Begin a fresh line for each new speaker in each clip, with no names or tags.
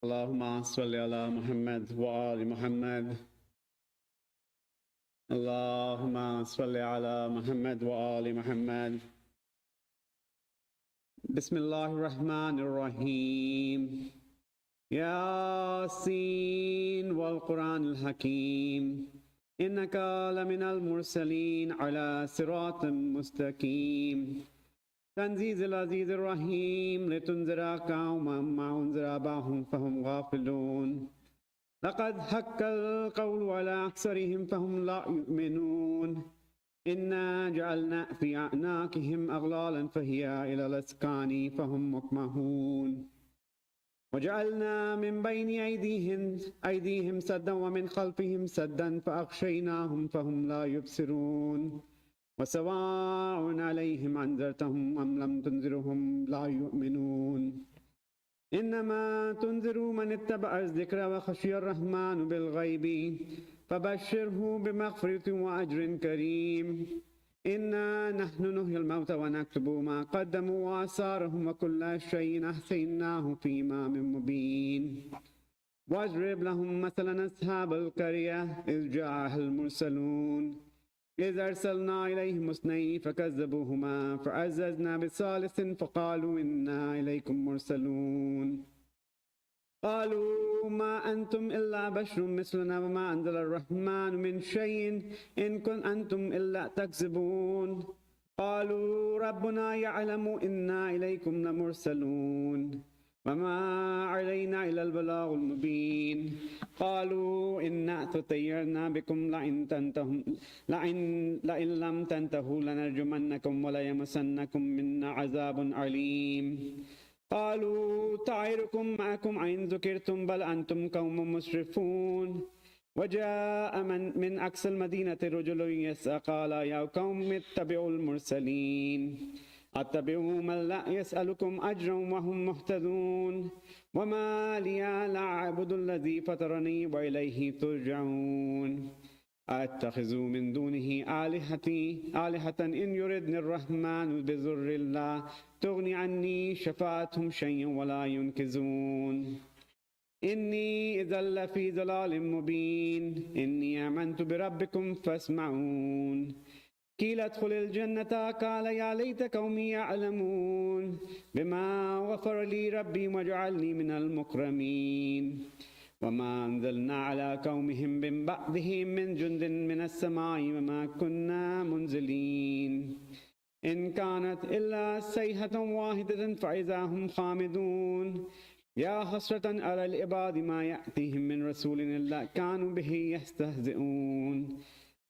اللهم صل على محمد وآل محمد. اللهم صل على محمد وآل محمد. بسم الله الرحمن الرحيم. ياسين والقرآن الحكيم إنك لمن المرسلين على صراط مستقيم. تنزيل العزيز الرحيم لتنذر قوما ما أنذر آباؤهم فهم غافلون. لقد حق القول على أكثرهم فهم لا يؤمنون. إنا جعلنا في أعناقهم أغلالا فهي إلى الأذقان فهم مقمحون. وجعلنا من بين أيديهم سدا ومن خلفهم سدا فأغشيناهم فهم لا يبصرون. وسواء عليهم أنذرتهم أم لم تنذرهم لا يؤمنون. إنما تنذر من اتبع الذكر وخشي الرحمن بالغيب فبشره بمغفرة وأجر كريم. إنا نحن نحيي الموتى ونكتب ما قدموا وآثارهم وكل شيء أحصيناه في إمام مبين. واضرب لهم مثلا أصحاب القرية إذ جاءها المرسلون إذ أرسلنا إليهم اثنين فكذبوهما فعززنا بثالث فقالوا إنا إليكم مرسلون. قالوا ما أنتم إلا بشر مثلنا وما أنزل الرحمن من شيء إن كنتم أنتم إلا تكذبون. قالوا ربنا يعلم إنا إليكم لمرسلون وما علينا إلا البلاغ المبين. قالوا إنا تطيرنا بكم لئن لم تنتهوا لنرجمنكم وليمسنكم منا عذاب عليم. قالوا طائركم معكم إن ذكرتم بل أنتم قوم مسرفون. وجاء من أقصى المدينة رجل يسعى قال يا قوم اتبعوا المرسلين اتبعوا من لا يسألكم أجرا وهم مهتدون. وما لي لا أعبد الذي فطرني وإليه ترجعون. أتخذ من دونه آلهة إن يردني الرحمن بضر لا تغني عني شفاعتهم شيئا ولا ينقذون. إني إذا لفي ضلال مبين. إني آمنت بربكم فاسمعون. قيل ادخل الجنة قال يا ليت قومي يعلمون بما غفر لي ربي وجعلني من المكرمين. وما أنزلنا على قومهم من بعدهم من جند من السماء وما كنا منزلين. إن كانت إلا صيحة واحدة فإذا هم خامدون. يا حسرة على العباد ما يأتيهم من رسول إلا كانوا به يستهزئون.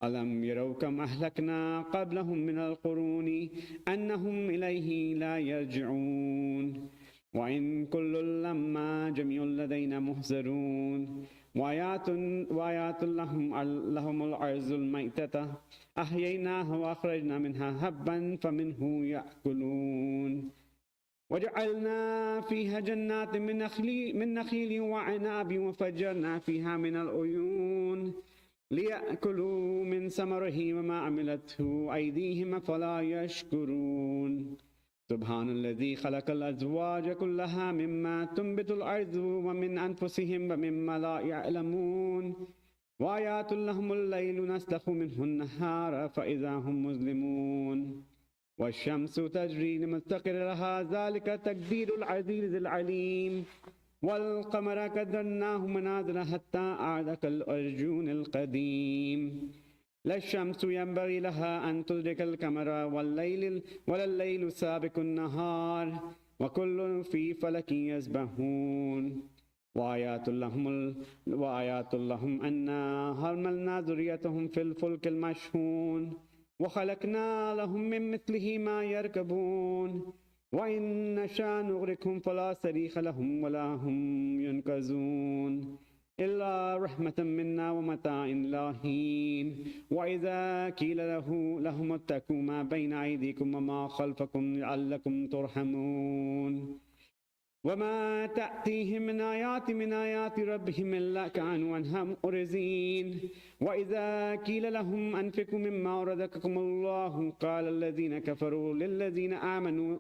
ألم يروا كم أهلكنا قبلهم من القرون أنهم إليه لا يرجعون. وإن كل لما جميع لدينا محضرون. وآيات لهم الأرض الميتة أحييناها وأخرجنا منها هبا فمنه يأكلون. وجعلنا فيها جنات من نخيل وعناب وفجرنا فيها من العيون ليأكلوا من ثمره وما عملته أيديهم فلا يشكرون. سبحان الذي خلق الأزواج كلها مما تنبت الأرض ومن أنفسهم ومما لا يعلمون. وآيات لهم الليل نسلخ منه النهار فإذا هم مظلمون. والشمس تجري لمستقر لها ذلك تقدير العزيز العليم. والقمر قدرناه منازل حتى عاد كالأرجون القديم. لا الشمس ينبغي لها أن تدرك القمر ولا الليل سابق النهار وكل في فلك يسبحون. وآيات لهم أنا حملنا ذريتهم في الفلك المشحون وخلقنا لهم من مثله ما يركبون. وإن نشاء نغرقهم فلا صريخ لهم ولا هم ينقذون إلا رحمة منا ومتاع إلى حين. وإذا قيل لهم اتقوا ما بين أيديكم وما خلفكم لعلكم ترحمون. وما تأتيهم من آيات ربهم إلا كانوا عنها معرضين. وإذا قيل لهم أنفقوا مما رزقكم الله قال الذين كفروا للذين آمنوا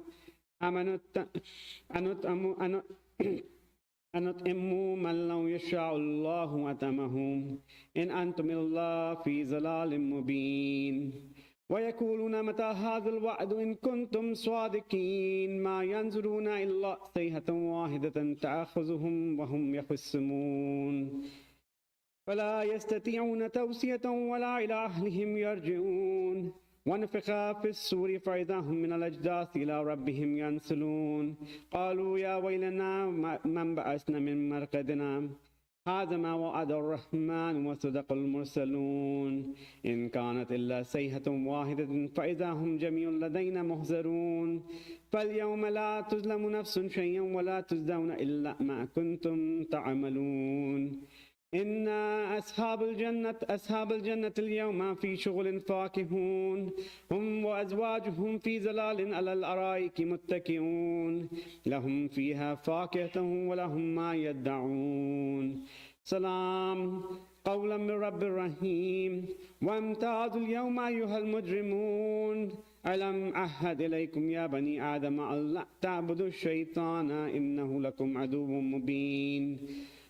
أنطعم من لو يشاء الله أطعمهم إن أنتم إلا في ضلال مبين ويقولون متى هذا الوعد إن كنتم صادقين ما ينظرون إلا صيحة واحدة تأخذهم وهم يخصمون فلا يستطيعون توصية ولا إلى أهلهم يرجعون ونفخ في الصور فإذا هم من الأجداث إلى ربهم ينسلون قالوا يا ويلنا من بعثنا من مرقدنا هذا ما وعد الرحمن وصدق المرسلون إن كانت إلا صيحة واحدة فإذا هم جميع لدينا محضرون فاليوم لا تظلم نفس شيئا ولا تجزون إلا ما كنتم تعملون إن أصحاب الجنة اليوم في شغل فاكهون هم وأزواجهم في ظلال على الأرائك متكئون لهم فيها فاكهة ولهم ما يدعون سلام قولا من رب رحيم وامتازوا اليوم أيها المجرمون ألم أعهد إليكم يا بني آدم ألا تعبدوا الشيطان إنه لكم عدو مبين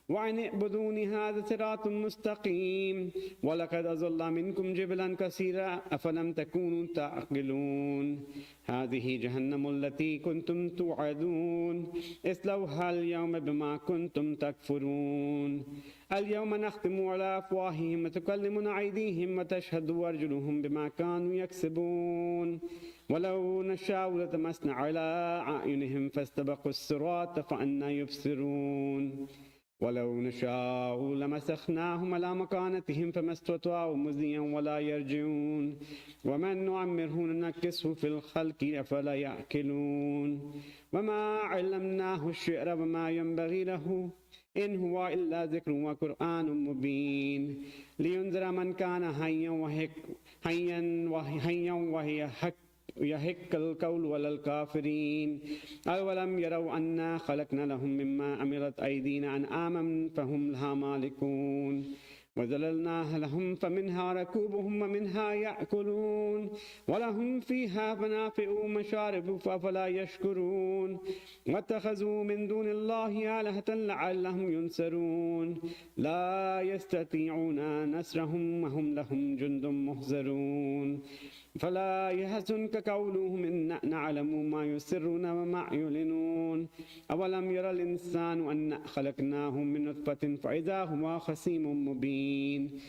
وأن اعبدوني هذا صراط مستقيم ولقد أضل منكم جبلا كثيرا أفلم تكونوا تعقلون هذه جهنم التي كنتم توعدون اصلوها اليوم بما كنتم تكفرون اليوم نختم على أفواههم وتكلمنا أيديهم وتشهد أرجلهم بما كانوا يكسبون ولو نشاء لطمسنا على أعينهم فاستبقوا الصراط فأنى يبصرون ولو نشاء لمسخناهم على مكانتهم فما استطاعوا مضيا ولا يرجعون ومن نعمره ننكسه في الخلق أفلا يأكلون وما علمناه الشعر وما ينبغي له إن هو إلا ذكر وقرآن مبين لينذر من كان حيا وهي حق يحق القول على الكافرين أولم يروا أنا خلقنا لهم مما عملت أيدينا أنعاما فهم لها مالكون وذللناها لهم فمنها ركوبهم ومنها يأكلون ولهم فيها منافع ومشارب فأفلا يشكرون واتخذوا من دون الله آلهة لعلهم ينصرون لا يستطيعون نصرهم وهم لهم جند محضرون فلا يحزنك قولهم إن نعلم ما يسرون وما يعلنون أولم يرى الإنسان أن خلقناه من نطفة فإذا هو خصيم مبين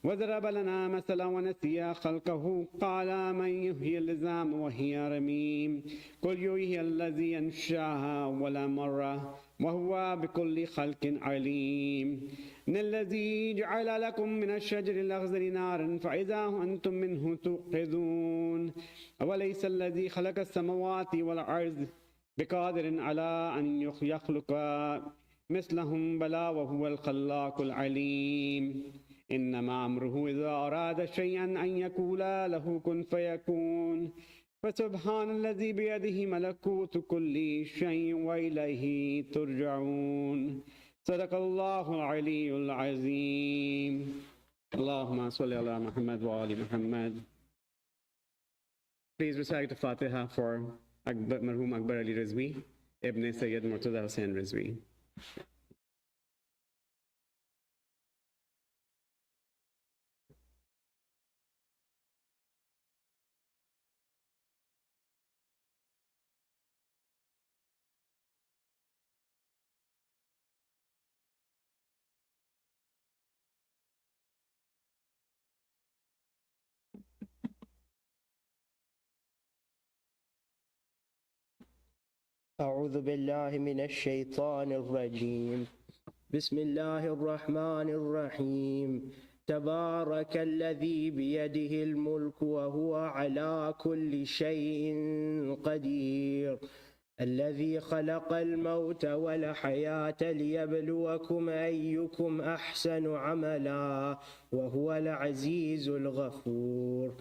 وضرب لنا مثلا ونسي خلقه قال من يحيي العظام وهي رميم قل يحيي الذي أنشأها أول مرة وهو بكل خلق عليم إن الذي جعل لكم من الشجر الأخضر نارا فإذا أنتم منه توقدون أوليس الذي خلق السماوات والأرض بقادر على أن يخلق مثلهم بلى وهو الخلاق العليم إنما أمره إذا أراد شيئا أن يقول له كن فيكون فسبحان الذي بيده ملكوت كل شيء وإليه ترجعون صدق الله العلي العظيم اللهم صل على محمد وآل محمد. Please recite the Fateha for Marhum Akberali Rizvi, Ibn Syed Murtaza Hussain Rizvi.
أعوذ بالله من الشيطان الرجيم. بسم الله الرحمن الرحيم. تبارك الذي بيده الملك وهو على كل شيء قدير الذي خلق الموت والحياة ليبلوكم أيكم أحسن عملا وهو العزيز الغفور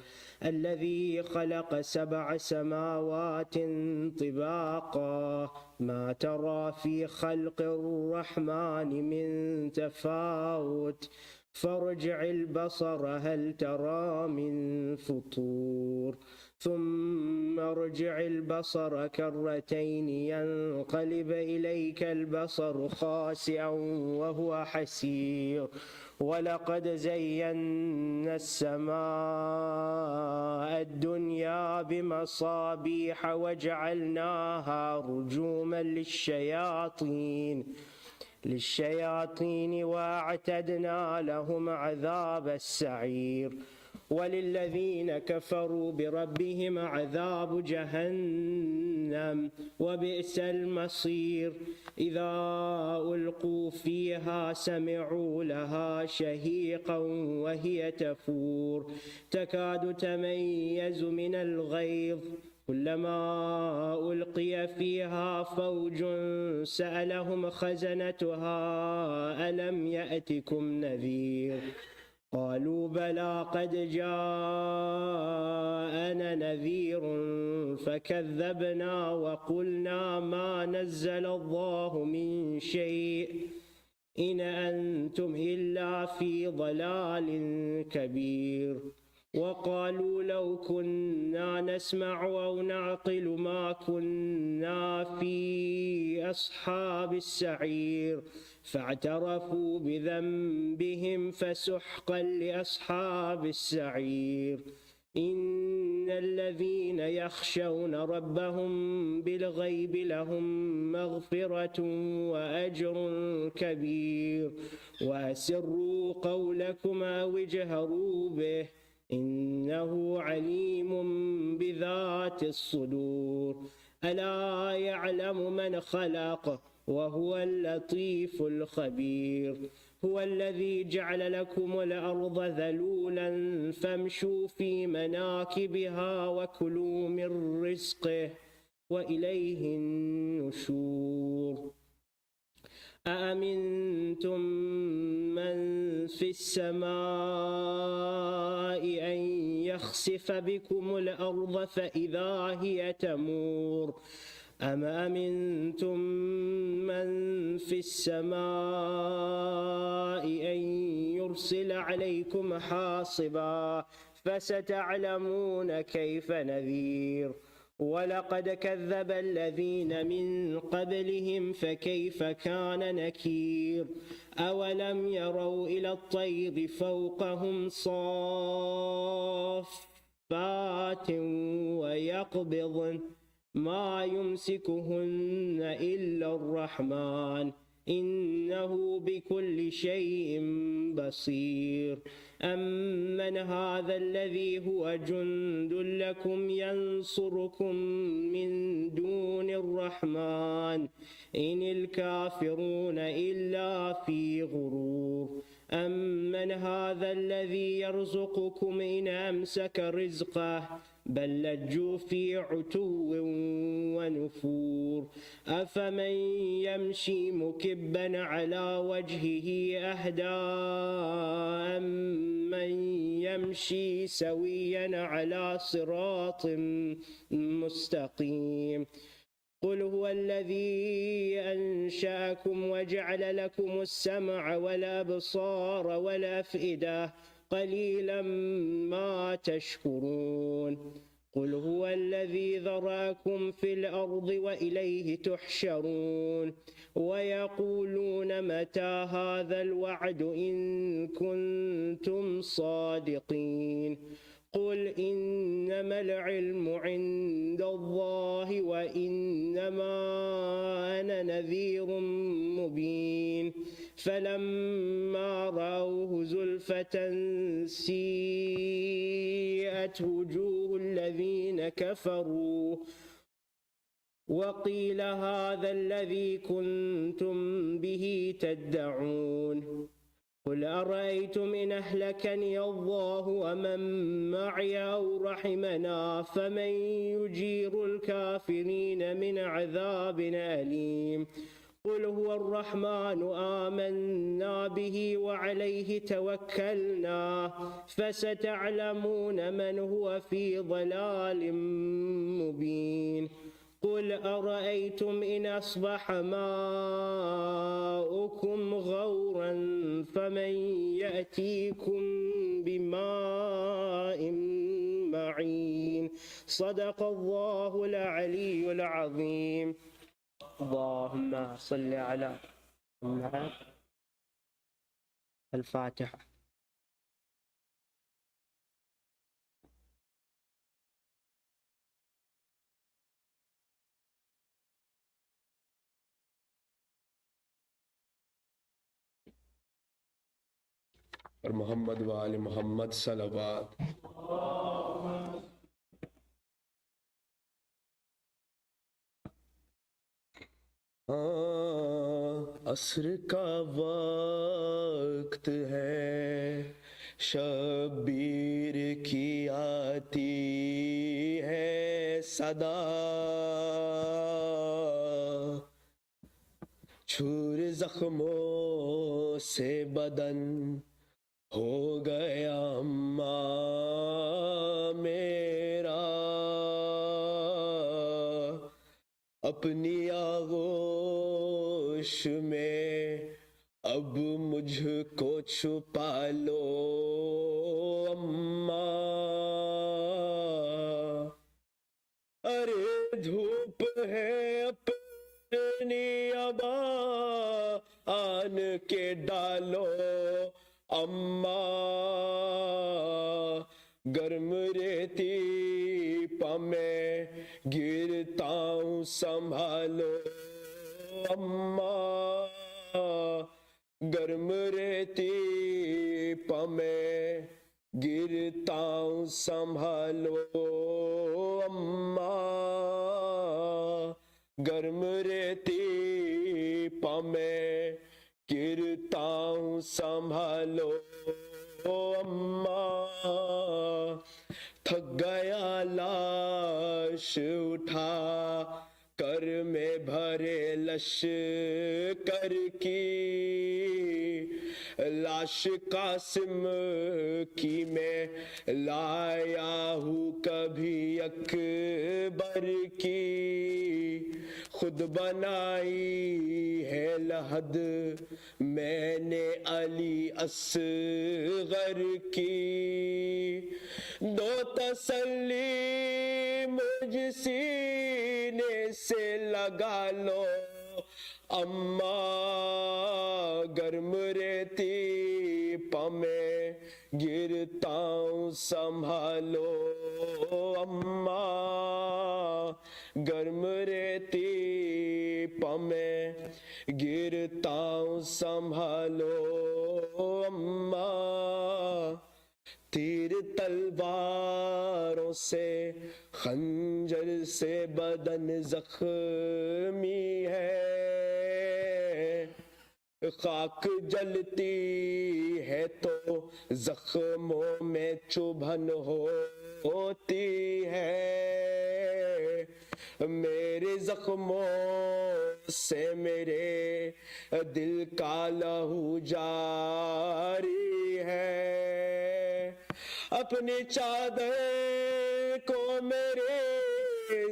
الذي خلق 7 سماوات طباقا ما ترى في خلق الرحمن من تفاوت فارجع البصر هل ترى من فطور النشور ثم ارجع البصر كرتين ينقلب إليك البصر خاسئا وهو حسير ولقد زينا السماء الدنيا بمصابيح وجعلناها رجوما للشياطين واعتدنا لهم عذاب السعير وللذين كفروا بربهم عذاب جهنم وبئس المصير إذا ألقوا فيها سمعوا لها شهيقا وهي تفور تكاد تميز من الغيظ كلما ألقي فيها فوج سألهم خزنتها ألم يأتكم نذير قالوا بلى قد جاءنا نذير فكذبنا وقلنا ما نزل الله من شيء إن أنتم إلا في ضلال كبير وقالوا لو كنا نسمع أو نعقل ما كنا في أصحاب السعير فاعترفوا بذنبهم فسحقا لأصحاب السعير إن الذين يخشون ربهم بالغيب لهم مغفرة وأجر كبير وأسروا قولكم أو اجهروا به إنه عليم بذات الصدور ألا يعلم من خلق وهو اللطيف الخبير هو الذي جعل لكم الأرض ذلولا فامشوا في مناكبها وكلوا من رزقه وإليه النشور أأمنتم من في السماء أن يخسف بكم الأرض فإذا هي تمور أم أمنتم من في السماء أن يرسل عليكم حاصبا فستعلمون كيف نذير ولقد كذب الذين من قبلهم فكيف كان نكير أولم يروا إلى الطير فوقهم صافات ويقبضن ما يمسكهن إلا الرحمن إنه بكل شيء بصير أمن هذا الذي هو جند لكم ينصركم من دون الرحمن إن الكافرون إلا في غرور أمن هذا الذي يرزقكم إن أمسك رزقه بل لجوا في عتو ونفور أفمن يمشي مكبا على وجهه أهدى أمن يمشي سويا على صراط مستقيم قل هو الذي أنشأكم وجعل لكم السمع والأبصار والأفئدة قليلا ما تشكرون قل هو الذي ذرأكم في الأرض وإليه تحشرون ويقولون متى هذا الوعد إن كنتم صادقين قل إنما العلم عند الله وإنما أنا نذير مبين فلما رأوه زلفة سيئت وجوه الذين كفروا وقيل هذا الذي كنتم به تدعون قل أرأيتم إن أهلكني الله ومن معي أو رحمنا فمن يجير الكافرين من عذاب أليم قل هو الرحمن آمنا به وعليه توكلنا فستعلمون من هو في ضلال مبين قل أرأيتم إن أصبح ماؤكم غورا فمن يأتيكم بماء معين. صدق الله العلي العظيم. اللهم صل على محمد. الفاتحة.
اور محمد و آل محمد صلوات. عصر کا وقت ہے، شبیر کی آتی ہے صدا، چھور زخموں سے بدن ہو گیا اماں میرا، اپنی آغوش میں اب مجھ کو چھپا لو اماں، ارے دھوپ ہے اپنی ابا آن کے ڈالو اماں، گرم ریتی پا میں گرتا ہوں سنبھالو اماں، گرم ریتی پا میں گرتا ہوں سنبھالو اماں، گرم ریتی پا میں گرتا ہوں سنبھالو اماں، تھک گیا لاش اٹھا کر میں بھرے لشکر کی، لاش قاسم کی میں لایا ہوں کبھی اکبر کی، خود بنائی ہے لحد میں نے علی اصغر کی، دو تسلی مجھ سینے سے لگا لو اماں، گرم ریتی پا میں گرتا ہوں سنبھالو اماں، گرم ریتی پا میں گرتا ہوں سنبھالو اماں، تیر تلواروں سے خنجر سے بدن زخمی ہے، خاک جلتی ہے تو زخموں میں چبھن ہوتی ہے، میرے زخموں سے میرے دل کا لہو جاری ہے، اپنی چادر کو میرے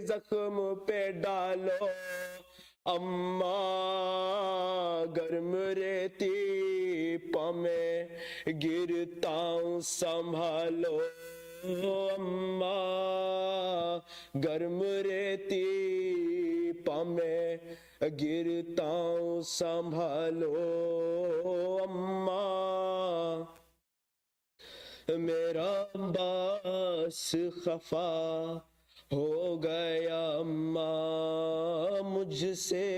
زخم پہ ڈالو اماں، گرم ریتی پا میں گرتا ہوں سنبھالو اماں، گرم ریتی پا میں گرتا ہوں سنبھالو اماں، میرا باس خفا ہو گیا اماں مجھ سے،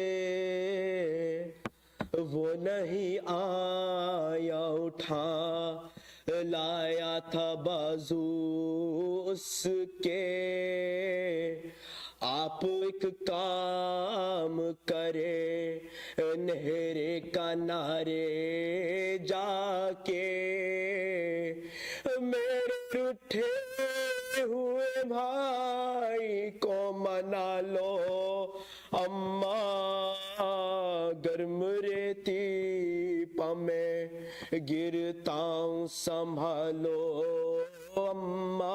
وہ نہیں آیا اٹھا لایا تھا بازو اس کے، آپ ایک کام کرے نہرے کنارے جا کے، میرے اٹھے ہوئے بھائی کو منا لو اماں، گرم ریتی پا میں گرتا ہوں سنبھالو اماں،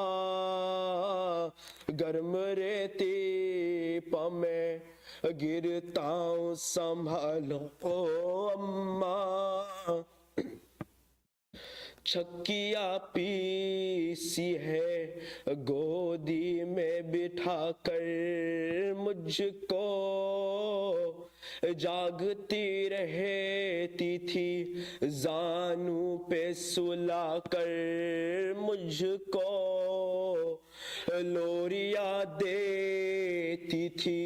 گرم ریتی پا میں گرتا ہوں سنبھالو اماں،
چھکیا پیسی ہے گودی میں بٹھا کر مجھ کو، جاگتی رہتی تھی زانوں پہ سلا کر مجھ کو، لوریاں دیتی تھی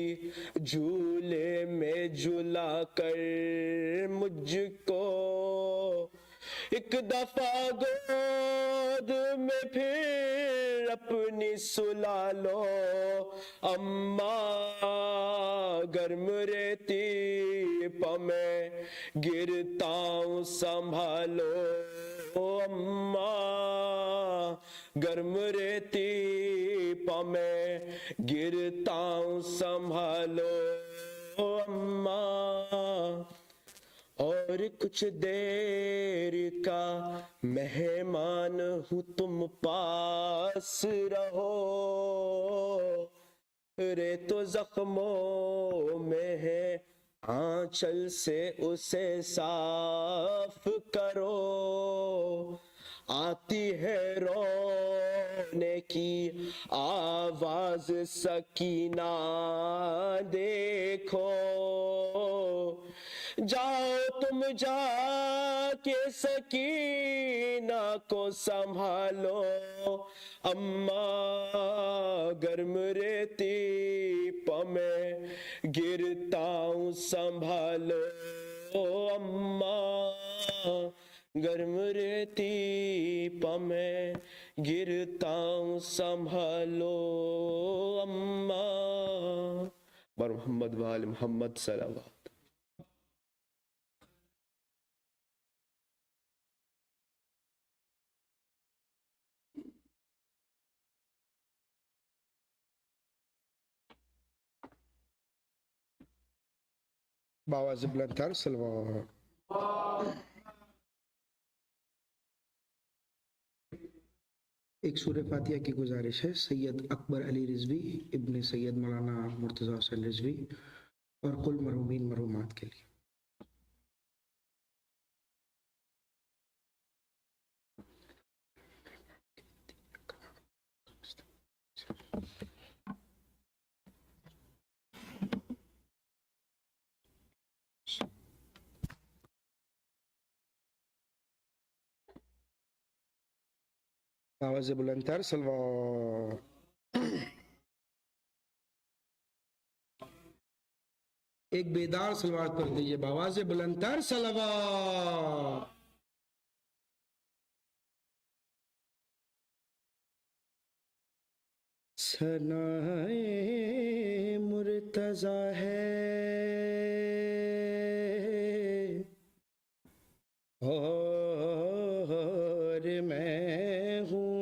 جھولے میں جھلا کر مجھ کو، ایک دفعہ گود میں پھر اپنی سلا لو اماں، گرم ریتی پا میں گرتا ہوں سنبھالو اماں، گرم ریتی پا میں گرتا ہوں سنبھالو اماں، اور کچھ دیر کا مہمان ہوں تم پاس رہو، رے تو زخموں میں ہے آنچل سے اسے صاف کرو، آتی ہے رونے کی آواز سکینہ دیکھو، جاؤ تم جا کے سکینہ کو سنبھالو اماں، گرم ریتی پا میں گرتا ہوں سنبھالو اماں، گرم ریتی پا میں گرتا ہوں سنبھالو اماں، بر محمد وآل محمد صلوات۔
باواز بلندتر سلوات۔ ایک سورہ فاتحہ کی گزارش ہے سید اکبر علی رضوی ابن سید مولانا مرتضی حسین رضوی اور کل مرحومین مرحومات کے لیے۔ آواز بلندتر سلوات۔ ایک بیدار سلوات پڑھ دیجئے بآواز بلندتر سلوات۔ ثنائے مرتضی ہے اور میں ہوں،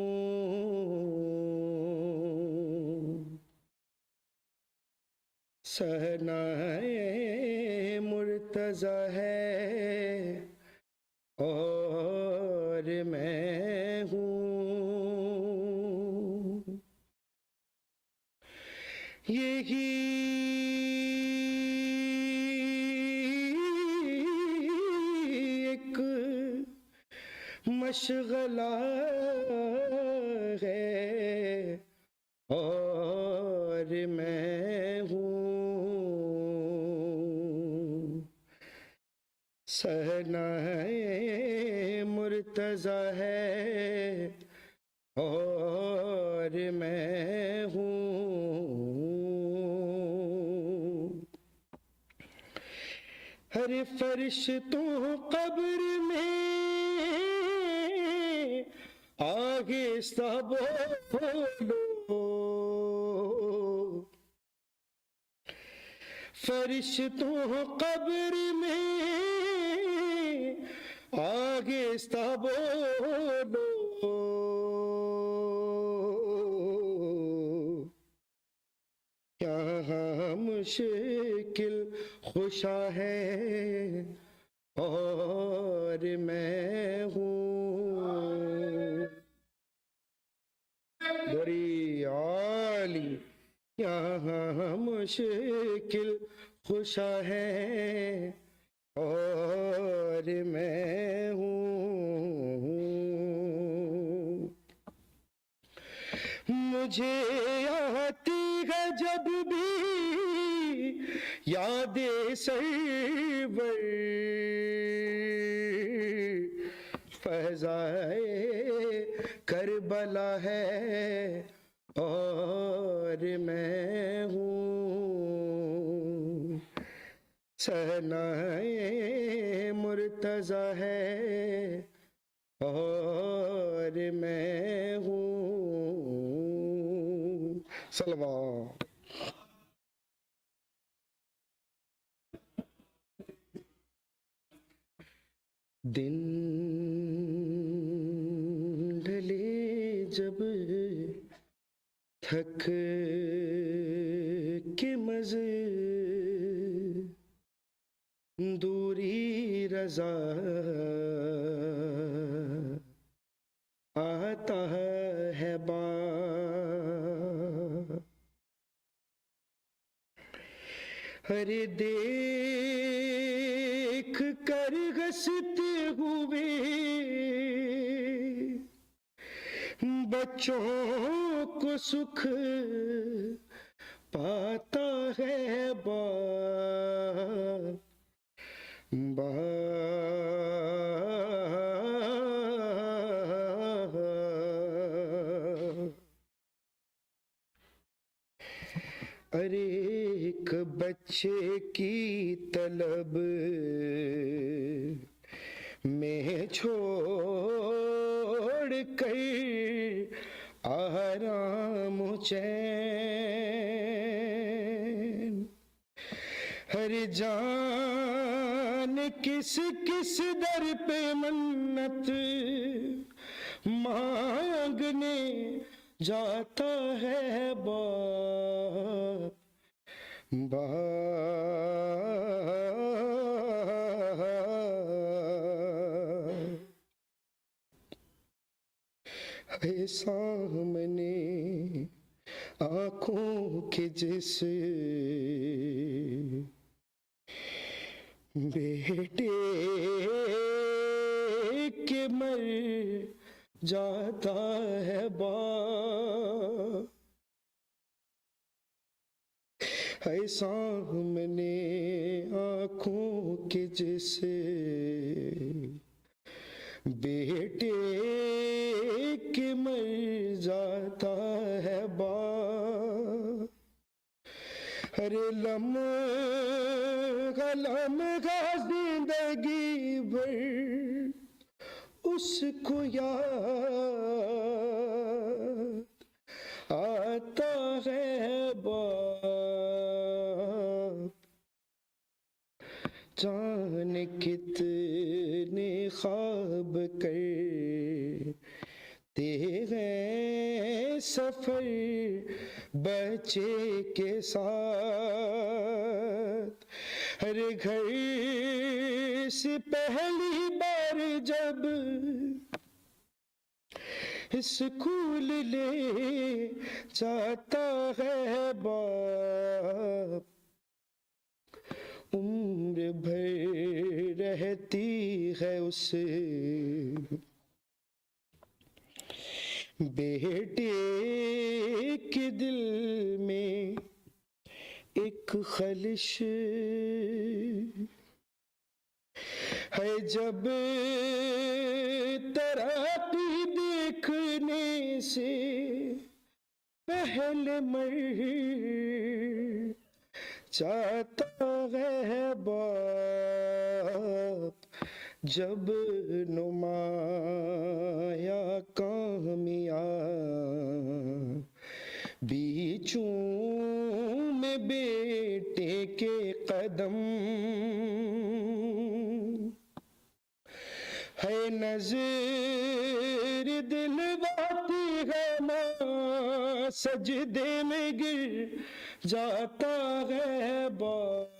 ثنائے مرتضی ہے اور میں ہوں، یہی ایک مشغلہ ہے اور میں ہوں، ثنائے مرتضی ہے اور میں ہوں، ہر فرشتوں قبر میں آہستہ بولو، فرشتوں قبر میں آہستہ بولو، یہاں مشکل خوشا ہے اور میں ہوں، بڑی عالی، یہاں مشکل خوشا ہے اور میں ہوں، مجھے آتی ہے جب بھی یاد سرور، فضائے کربلا ہے اور میں ہوں، ثنائے مرتضیٰ ہے اور میں ہوں، سلام۔ دن ڈھلے جب تھک کے دوری رضا آتا ہے ارے دیکھ کر ہنستے ہوئے بچوں کو سکھ پاتا ہے ارے ایک بچے کی طلب میں چھوڑ کر آرام چین، ہر جان کس کس در پہ منت مانگنے جاتا ہے اے سامنے آنکھوں کے جس بیٹے کے مر جاتا ہے اے سامنے آنکھوں کے جس بیٹے کے مر جاتا ہے ارے لمحہ لمحہ زندگی بھر اس کو یاد آتا ہے جانے کتنے خواب کرتے ہیں سفر بچے کے ساتھ، ہر گھر سے پہلی بار جب اسکول لے جاتا ہے باپ، عمر بھر رہتی ہے اس بیٹے کے دل میں ایک خلش ہے، جب تراپی دیکھنے سے پہلے مر جاتا ہے باپ، جب نمایاں کامیابیوں میں بیٹے کے قدم ہے، نظر دلواتی ہے ماں سجدے میں گر جاتا ہے باپ،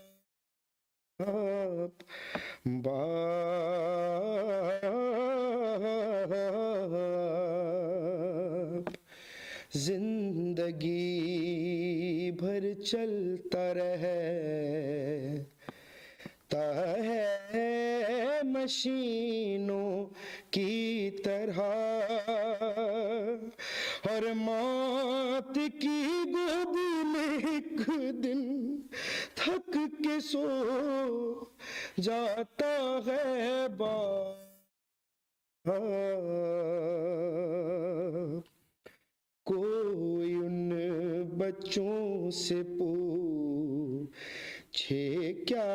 زندگی بھر چلتا رہے
ہے مشینوں کی طرح، اور موت کی گود میں ایک دن تھک کے سو جاتا ہے باپ۔ کوئی ان بچوں سے پوچھے کیا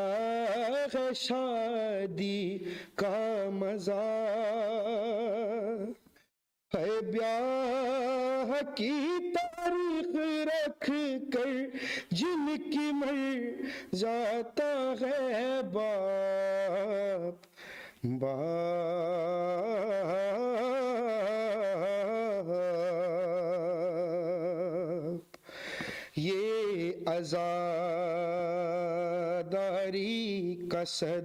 ہے شادی کا مزہ، ہے بیاہ کی تاریخ رکھ کر جن کی مر جاتا ہے باپ۔ یہ عزاداری کا صدقہ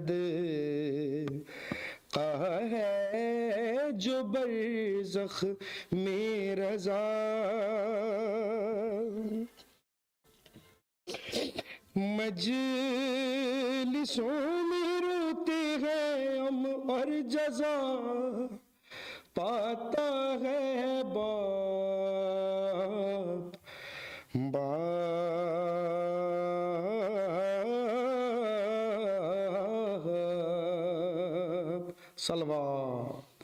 ہے جو برزخ میں رضا، مجلسوں میں روتے ہیں ہم اور جزا پاتا ہے باپ۔ صلوات۔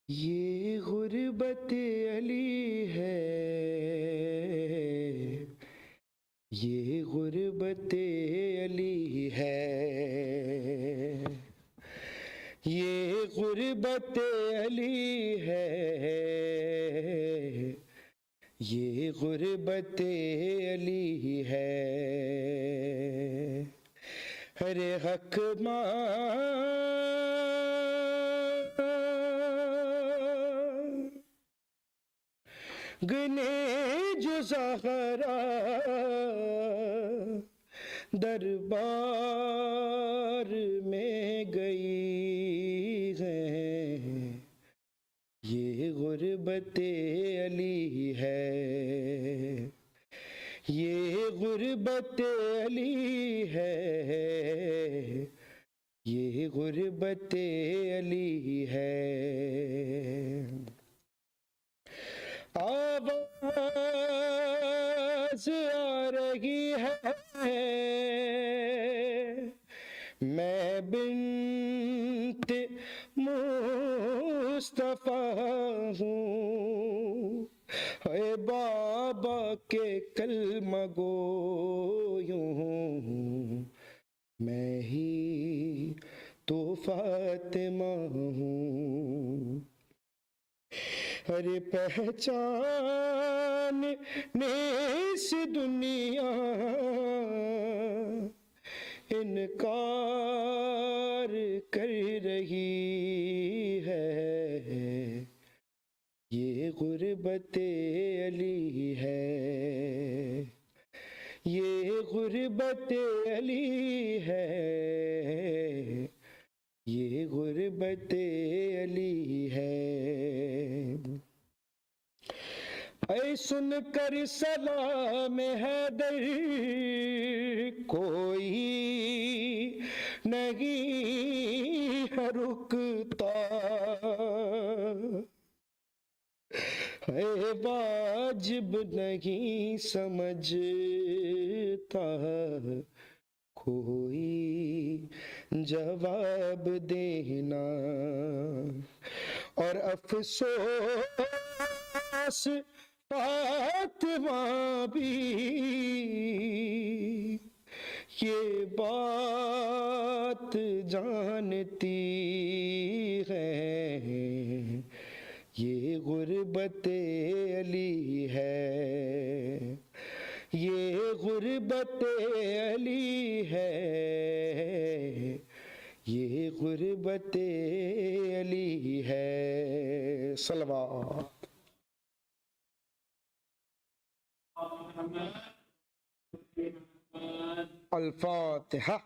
یہ غربت علی ہے، یہ غربت علی ہے، یہ غربت علی ہے، یہ غربت علی ہے، ہر حق گنے جو زہرا دربار میں گئی ہے، یہ غربت علی ہے، یہ غربت علی ہے، یہ غربت علی ہے۔ آواز آ رہی ہے میں بنت مصطفیٰ ہوں، اے بابا کے کلمہ گویوں ہوں، میں ہی تو فاطمہ ہوں۔ ارے پہچان اس دنیا انکار کر رہی ہے، یہ غربت علی ہے، یہ غربت علی ہے، یہ غربت علی ہے۔ اے سن کر سلام حیدر کوئی نہیں ہے رکتا، اے واجب نہیں سمجھتا کوئی جواب دینا، اور افسوس فاطمہ بھی یہ بات جانتی ہے، یہ غربت علی ہے، یہ غربت علی ہے، یہ غربت علی ہے۔ صلوات۔ الفاتحہ۔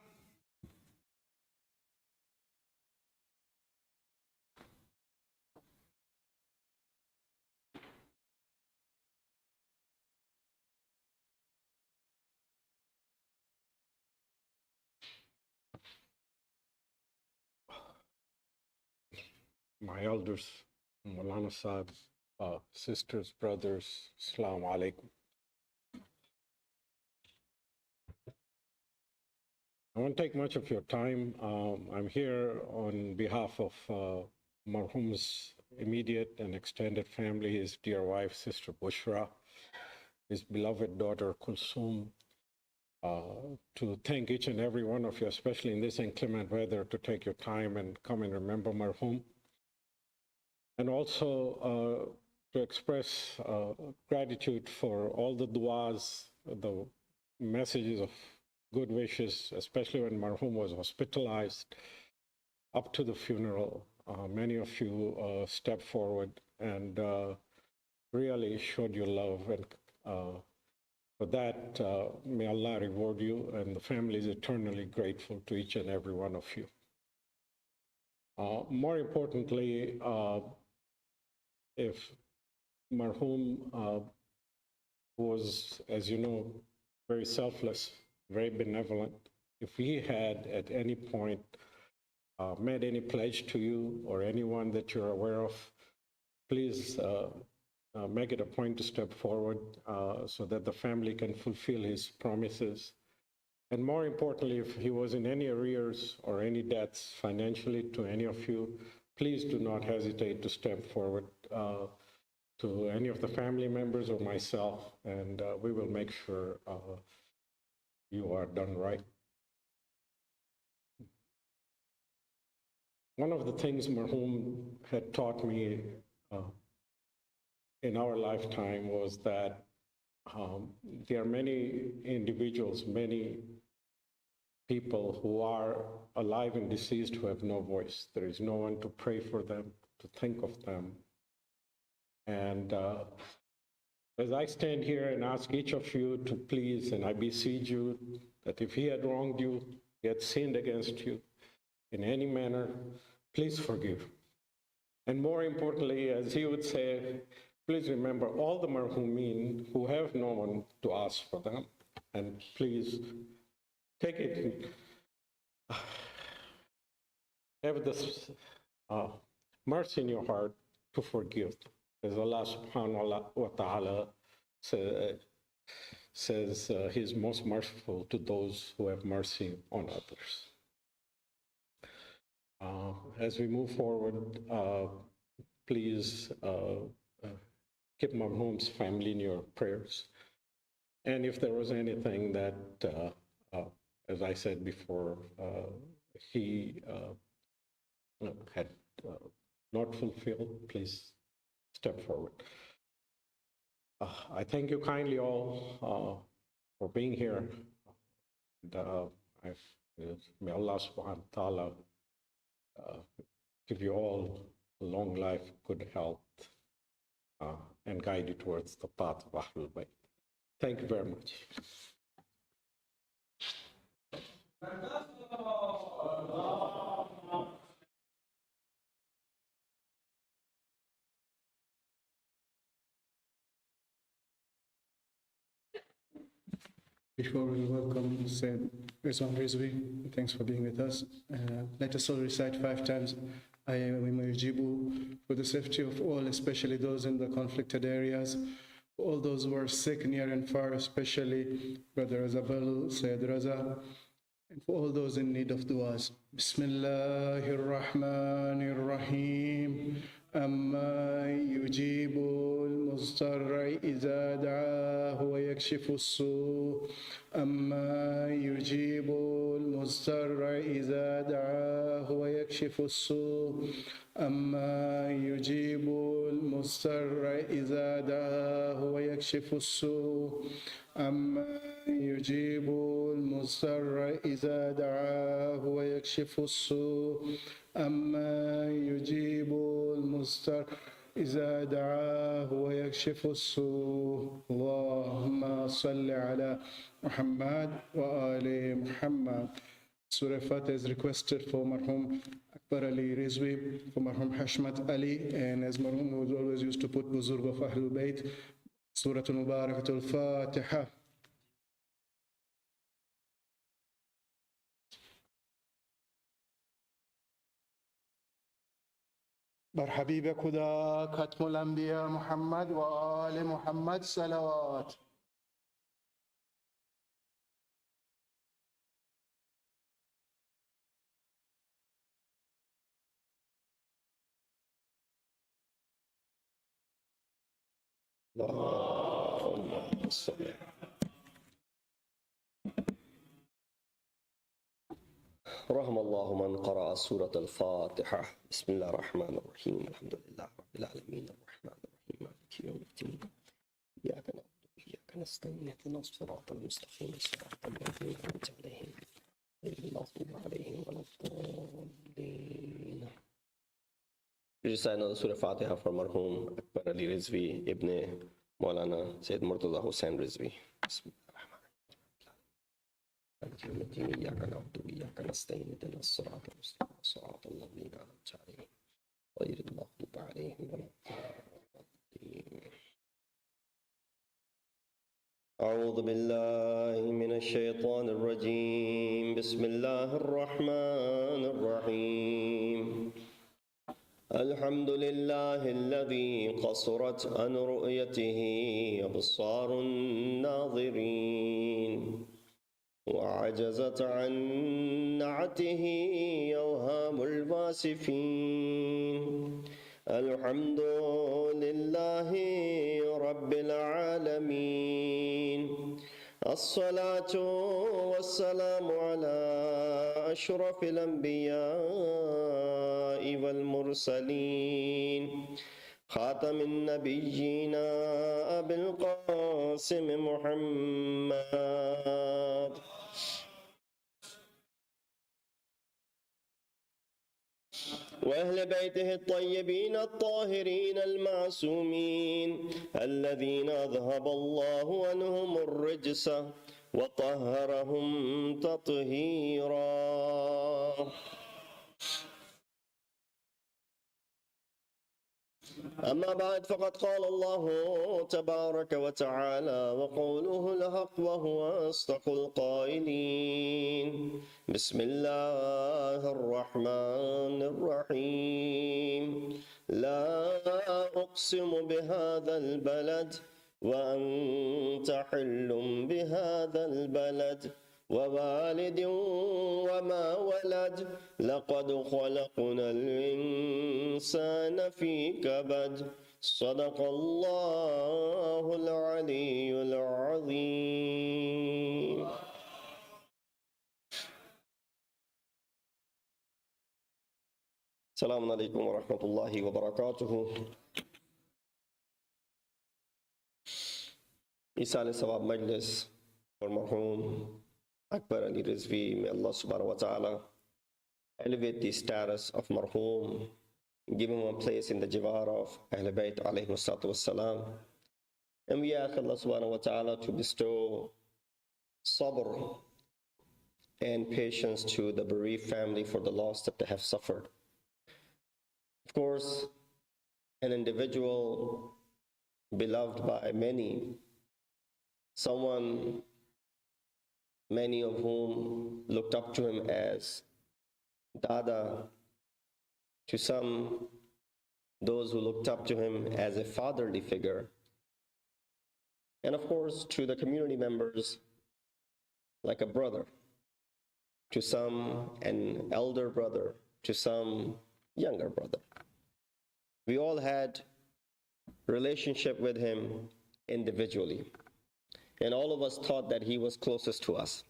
my elders, Maulana Saab, sisters, brothers, Assalamu alaikum. I won't take much of your time. I'm here on behalf of Marhum's immediate and extended family, his dear wife, Sister Bushra, his beloved daughter, Kulsum, to thank each and every one of you, especially in this inclement weather, to take your time and come and remember Marhum. And also to express gratitude for all the du'as, the messages of good wishes, especially when Marhum was hospitalized up to the funeral. Many of you stepped forward and really showed your love. And for that, may Allah reward you, and the family is eternally grateful to each and every one of you. More importantly, if Marhum was, as you know, very selfless, very benevolent, if he had at any point made any pledge to you or anyone that you're aware of, please make it a point to step forward so that the family can fulfill his promises. And more importantly, if he was in any arrears or any debts financially to any of you, please do not hesitate to step forward to any of the family members or myself, and we will make sure you are done right. One of the things Marhum had taught me in our lifetime was that there are many individuals, many people who are alive and deceased who have no voice. There is no one to pray for them, to think of them. And as I stand here and ask each of you to please, and I beseech you, that if he had wronged you, he had sinned against you in any manner, please forgive. And more importantly, as he would say, please remember all the marhumin who have no one to ask for them, and please take it, have this mercy in your heart to forgive, as Allah subhanahu wa ta'ala says he's most merciful to those who have mercy on others. As we move forward, please keep Marhum's family in your prayers. And if there was anything that, as I said before, he had not fulfilled, please step forward. I thank you kindly all for being here. And, may Allah subhanahu wa ta'ala give you all long life, good health, and guide you towards the path of Ahlul Bayt. Thank you very much.
Before we welcome Syed Rizvi, thanks for being with us. Let us all recite 5 times Ayyamu Yujibu for the safety of all, especially those in the conflicted areas, all those who are sick near and far, especially Brother Azabal, Syed Raza, and for all those in need of du'as. Bismillahir Rahmanir Rahim. أما يجيب المضطر إذا دعاه ويكشف السوء أما يجيب المضطر إذا دعاه ويكشف السوء أما يجيب المضطر إذا دعاه ويكشف السوء أما يجيب المضطر إذا دعاه ويكشف السوء أما يجيب المضطر إذا دعاه ويكشف السوء اللهم صل على محمد وآل محمد. Surah Fateha is requested for Marhum Akberali Rizvi, for Marhum Hashmat Ali, and as Marhum was always used to put Buzurg of Ahlul Bayt, Surah Al-Mubarakatul Fateha. بر حبیب خدا ختم الانبیا محمد و آل محمد صلوات.
اللهم صل. رحم الله من قرأ سورة الفاتحة. بسم الله الرحمن الرحيم. الحمد لله رب العالمين الرحمن الرحيم مالك يوم الدين. إياك نعبد وإياك نستعين اهدنا الصراط المستقيم صراط الذين أنعمت عليهم غير المغضوب عليهم ولا الضالين. Recite another Surah Fatiha for Marhum Akberali Rizvi Ibn Maulana Syed Murtaza Hussain Rizvi. مالك يوم الدين إياك نعبد وإياك نستعين اهدنا الصراط المستقيم صراط الذين أنعمت عليهم غير المغضوب عليهم ولا الضالين. أعوذ بالله من الشيطان الرجيم. بسم الله الرحمن الرحيم. الحمد لله الذي قصرت عن رؤيته أبصار الناظرين وعجزت عن نعته أوهام الفاسفين. الحمد لله رب العالمين. الصلاة والسلام على أشرف الأنبياء والمرسلين خاتم النبيين أبي القاسم محمد وأهل بيته الطيبين الطاهرين المعصومين الذين أذهب الله عنهم الرجس وطهرهم تطهيرا. أما بعد فقد قال الله تبارك وتعالى وقوله الحق وهو أصدق القائلين. بسم الله الرحمن الرحيم. لا أقسم بهذا البلد وأنت حل بهذا البلد ووالد وما ولد لقد خلقنا الإنسان في كبد. صدق الله العلي العظيم. السلام عليكم ورحمة الله وبركاته. Isal Sawab Majlis for Marhum Akberali Rizvi. May Allah subhanahu wa ta'ala elevate the status of Marhum, give him a place in the Jivar of Ahl Bayt alayhi salatu wassalam. And we ask Allah subhanahu wa ta'ala to bestow sabr and patience to the bereaved family for the loss that they have suffered. Of course, an individual beloved by many, someone many of whom looked up to him as Dada, to some, those who looked up to him as a fatherly figure, and of course to the community members like a brother, to some an elder brother, to some younger brother. We all had relationship with him individually, and all of us thought that he was closest to us.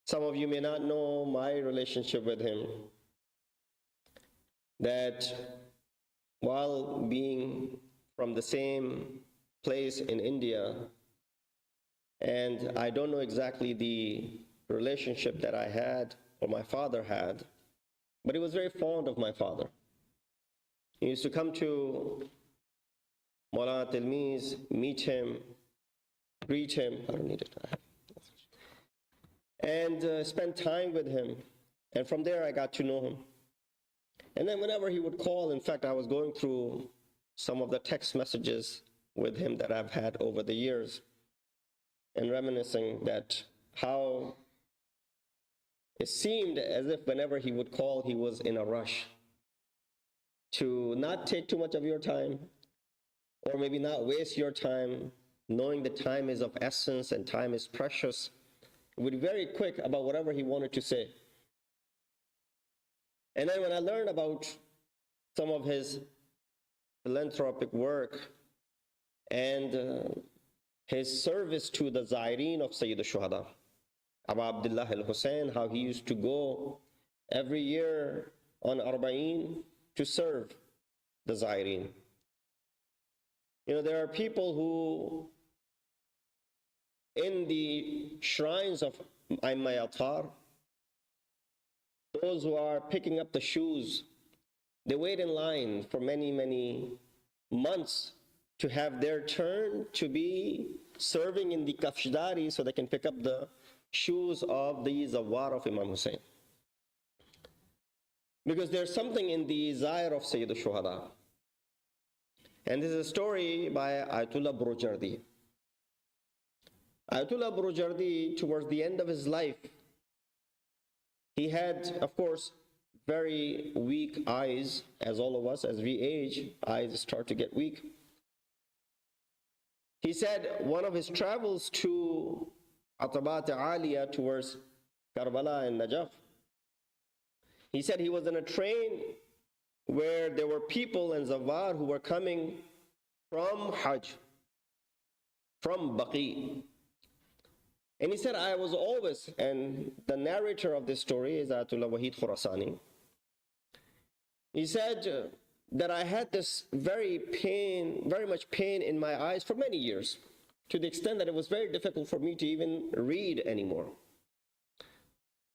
Some of you may not know my relationship with him, that while being from the same place in India, and I don't know exactly the relationship that I had or my father had, but he was very fond of my father. He used to come to Maulana Tilmiz, meet him, greet him, I don't need it, and spend time with him. And from there I got to know him. And then whenever he would call, in fact, I was going through some of the text messages with him that I've had over the years and reminiscing that how it seemed as if whenever he would call, he was in a rush. to not take too much of your time, or maybe not waste your time, knowing that time is of essence and time is precious. He would be very quick about whatever he wanted to say. And then when I learned about some of his philanthropic work and his service to the Zaireen of Sayyid al-Shuhada, Abu Abdullah al-Hussein, how he used to go every year on Arba'een to serve the Zaireen. You know, there are people who, in the shrines of Aimma Athar, those who are picking up the shoes, they wait in line for many, many months to have their turn to be serving in the kafshdari so they can pick up the shoes of the zawar of Imam Hussein. Because there's something in the zair of Sayyid al-Shuhada. And this is a story by Ayatollah Brojardi. Ayatollah Brojardi, towards the end of his life, he had, of course, very weak eyes, as all of us, as we age, eyes start to get weak. He said one of his travels to Atabat Aliyah towards Karbala and Najaf, he said he was in a train where there were people and Zawar who were coming from Hajj, from Baqi. And he said, I was always, and the narrator of this story is Ayatollah Wahid Khurasani. He said that I had this very much pain in my eyes for many years, to the extent that it was very difficult for me to even read anymore.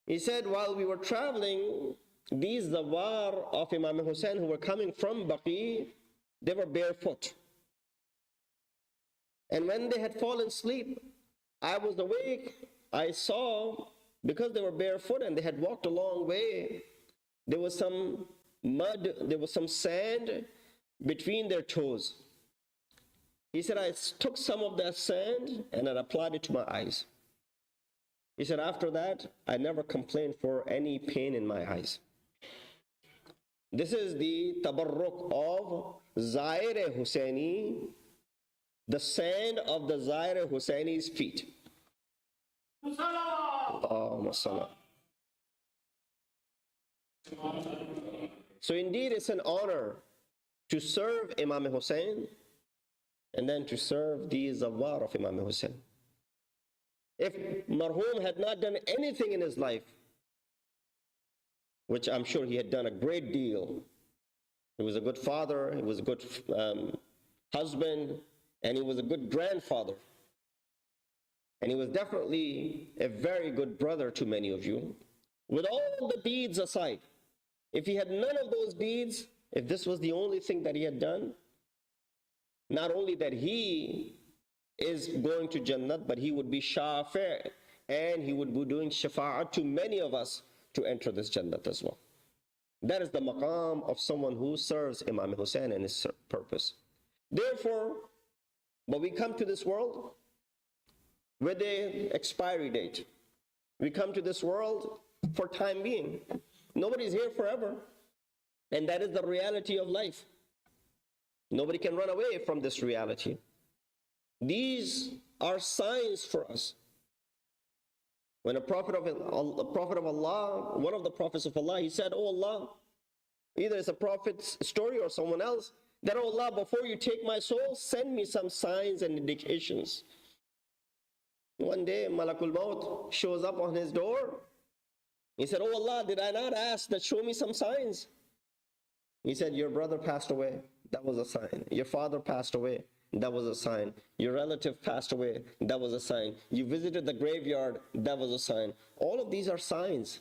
He said while we were traveling, these Zawar of Imam Hussein who were coming from Baqi, they were barefoot. And when they had fallen asleep, I was awake. I saw, because they were barefoot and they had walked a long way, there was some mud, there was some sand between their toes. He said, I took some of that sand and I applied it to my eyes. He said, after that, I never complained for any pain in my eyes. This is the tabarruk of Zaire Husseini, the sand of the Zaire Husseini's feet. Allahumma salli. So indeed it's an honor to serve Imam Hussein and then to serve the Zawar of Imam Hussein. If Marhum had not done anything in his life, which I'm sure he had done a great deal, he was a good father, he was a good husband, and he was a good grandfather. And he was definitely a very good brother to many of you. With all the deeds aside, if he had none of those deeds, if this was the only thing that he had done, not only that he is going to Jannat, but he would be shafi' and he would be doing shafa'at to many of us to enter this Jannat as well. That is the maqam of someone who serves Imam Hussein and his purpose. Therefore, but we come to this world with an expiry date. We come to this world for time being. Nobody's here forever. And that is the reality of life. Nobody can run away from this reality. These are signs for us. When a prophet of Allah, one of the prophets of Allah, he said, oh Allah, either it's a prophet's story or someone else, that, oh Allah, before you take my soul, send me some signs and indications. One day, Malakul Maut shows up on his door. He said, oh Allah, did I not ask that show me some signs? He said, your brother passed away. That was a sign. Your father passed away. That was a sign. Your relative passed away. That was a sign. You visited the graveyard. That was a sign. All of these are signs.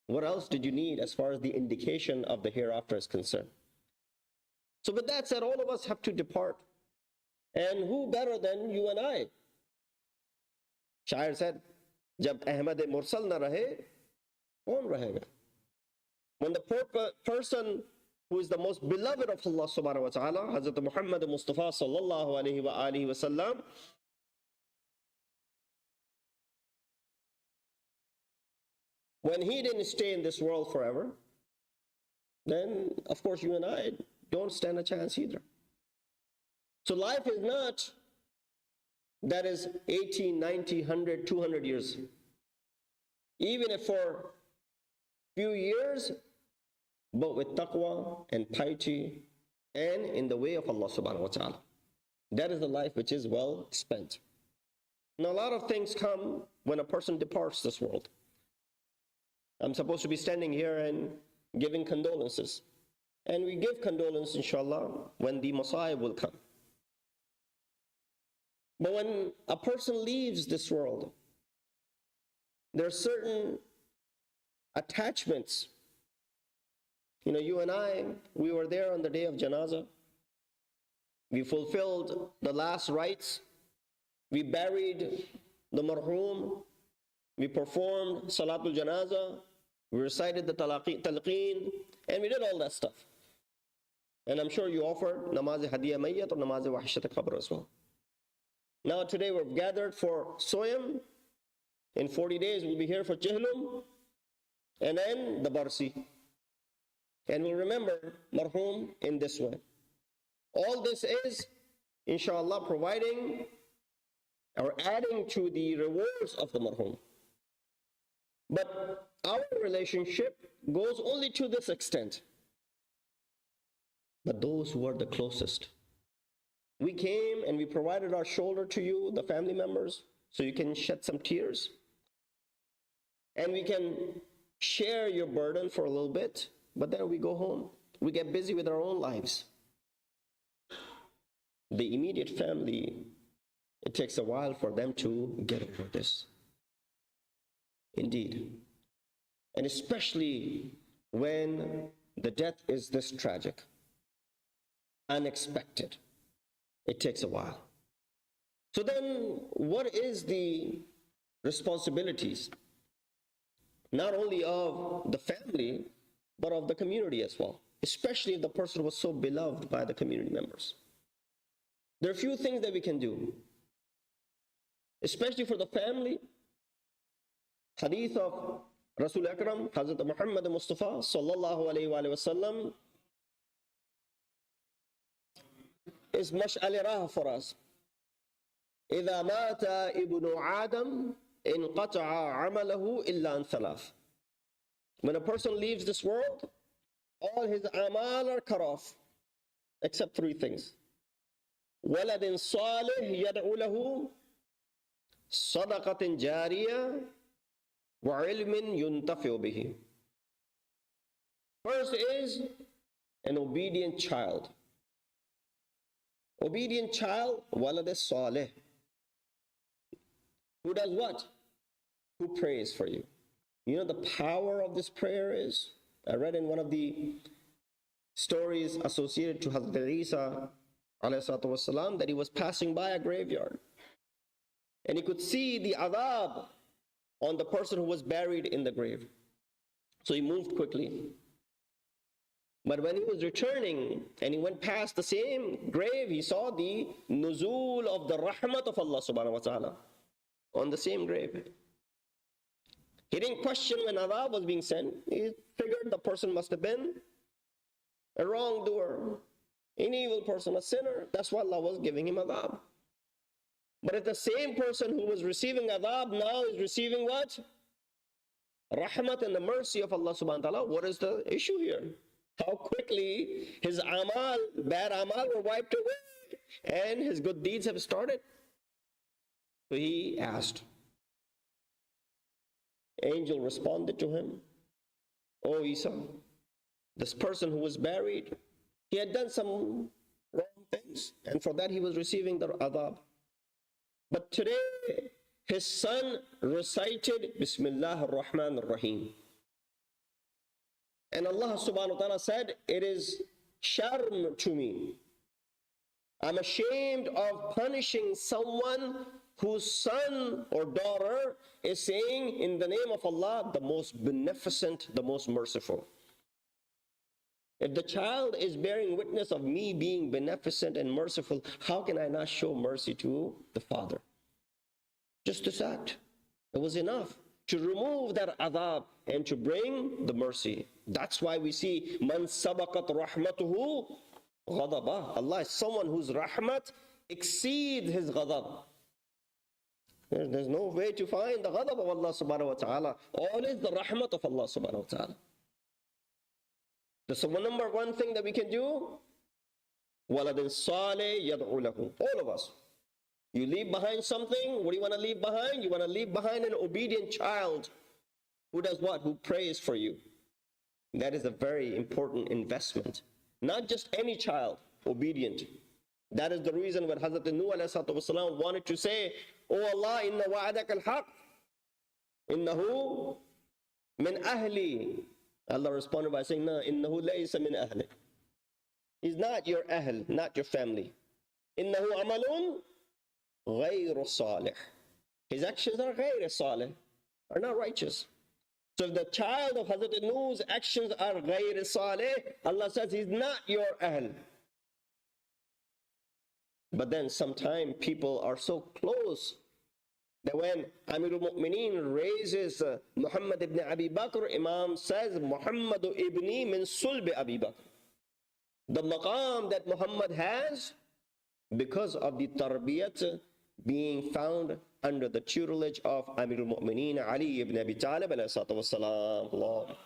What else did you need as far as the indication of the hereafter is concerned? So with that said, all of us have to depart. And who better than you and I? Shair said, Jab Ahmad Mursal na rahe, kaun rahega? When the person who is the most beloved of Allah subhanahu wa ta'ala, Hazrat Muhammad Mustafa sallallahu alayhi wa alihi wa sallam, when he didn't stay in this world forever, then of course you and I don't stand a chance either. So life is not that is 80, 90, 100, 200 years. Even if for few years, but with taqwa and piety and in the way of Allah subhanahu wa ta'ala. That is the life which is well spent. Now a lot of things come when a person departs this world. I'm supposed to be standing here and giving condolences. And we give condolence, inshallah, when the Messiah will come. But when a person leaves this world, there are certain attachments. You know, you and I, we were there on the day of Janazah. We fulfilled the last rites. We buried the Marhum. We performed Salatul Janazah. We recited the Talqeen. And we did all that stuff. And I'm sure you offered Namaz Hadiya Mayyat or Namaz Wahishat Qabr as well. Now today we've gathered for Soyam. In 40 days we'll be here for Chihlum. And then the Barsi. And we'll remember Marhum in this way. All this is, inshallah, providing or adding to the rewards of the Marhum. But our relationship goes only to this extent. But those who are the closest, we came and we provided our shoulder to you, the family members, so you can shed some tears. And we can share your burden for a little bit, but then we go home. We get busy with our own lives. The immediate family, it takes a while for them to get over this. Indeed. And especially when the death is this tragic, unexpected. It takes a while. So then, what is the responsibilities? Not only of the family, but of the community as well. Especially if the person was so beloved by the community members. There are a few things that we can do. Especially for the family. Hadith of Rasul Akram, Hazrat Muhammad Mustafa sallallahu alayhi wa sallam, is mash'al rah for us. إِذَا مَاتَ إِبْنُ عَادَمْ إِنْقَطَعَ عَمَلَهُ إِلَّا عَنْ ثَلَاثٍ. When a person leaves this world, all his amal are cut off, except three things. وَلَدٍ صَالِحٍ يَدْعُ لَهُ صَدَقَةٍ جَارِيَةٍ وَعِلْمٍ يُنْتَفِعُ بِهِ. First is an obedient child. Obedient child, walad salih. Who does what? Who prays for you. You know the power of this prayer is? I read in one of the stories associated to Hazrat Isa ﷺ that he was passing by a graveyard. And he could see the adab on the person who was buried in the grave. So he moved quickly. But when he was returning and he went past the same grave, he saw the nuzul of the rahmat of Allah subhanahu wa ta'ala on the same grave. He didn't question when adab was being sent. He figured the person must have been a wrongdoer, an evil person, a sinner. That's why Allah was giving him adab. But if the same person who was receiving adab now is receiving what? Rahmat and the mercy of Allah subhanahu wa ta'ala, what is the issue here? How quickly his amal, bad amal were wiped away and his good deeds have started. So he asked. Angel responded to him, "Oh Isa, this person who was buried, he had done some wrong things and for that he was receiving the adab. But today his son recited Bismillah ar-Rahman ar-Rahim. And Allah subhanahu wa ta'ala said, it is sharm to me. I'm ashamed of punishing someone whose son or daughter is saying in the name of Allah, the most beneficent, the most merciful. If the child is bearing witness of me being beneficent and merciful, how can I not show mercy to the father? Just this act. It was enough. to remove that adab and to bring the mercy. That's why we see man sabaqat rahmatuhu ghadabah. Allah is someone whose rahmat exceeds his ghadab. There's no way to find the ghadab of Allah subhanahu wa ta'ala. All is the rahmat of Allah subhanahu wa ta'ala. So number one thing that we can do, waladin salih yad'u lahu. All of us. You leave behind something. What do you want to leave behind? You want to leave behind an obedient child who does what? Who prays for you. That is a very important investment. Not just any child, obedient. That is the reason when Hazrat Nuh ﷺ wanted to say, "Oh Allah, inna wa'adak al-haq, innahu min ahli." Allah responded by saying, "No, innahu laysa min ahli." He's not your ahl, not your family. Innahu amalun ghayru salih. His actions are ghayru salih, are not righteous. So if the child of Hazrat Nuh's actions are ghayru salih, Allah says he's not your ahl. But then sometimes people are so close that when Amirul Mu'mineen raises Muhammad ibn Abi Bakr, Imam says, Muhammad ibni min sulbi Abi Bakr. The maqam that Muhammad has, because of the tarbiyat being found under the tutelage of Amirul Mu'mineen Ali ibn Abi Talib alayhi salatu wassalam. Allah.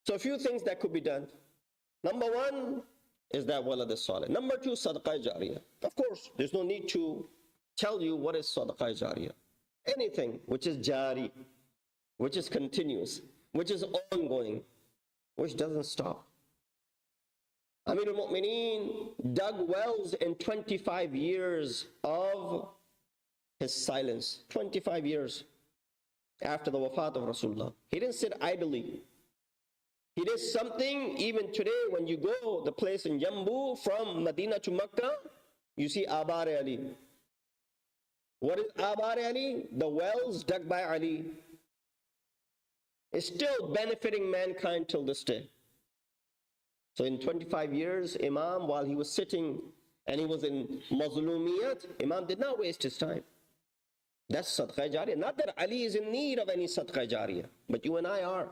So a few things that could be done. Number one is that walad as-salih. Number two, sadaqah jariyah. Of course, there's no need to tell you what is sadaqah jariyah. Anything which is jari, which is continuous, which is ongoing, which doesn't stop. Amirul Mu'mineen dug wells in 25 years of his silence. 25 years after the wafat of Rasulullah. He didn't sit idly. He did something. Even today when you go the place in Jambu from Medina to Mecca, you see Abar Ali. What is Abar Ali? The wells dug by Ali. It's still benefiting mankind till this day. So in 25 years, Imam, while he was sitting and he was in Mazlumiyat, Imam did not waste his time. That's Sadaqah Jariyah. Not that Ali is in need of any Sadaqah Jariyah, but you and I are.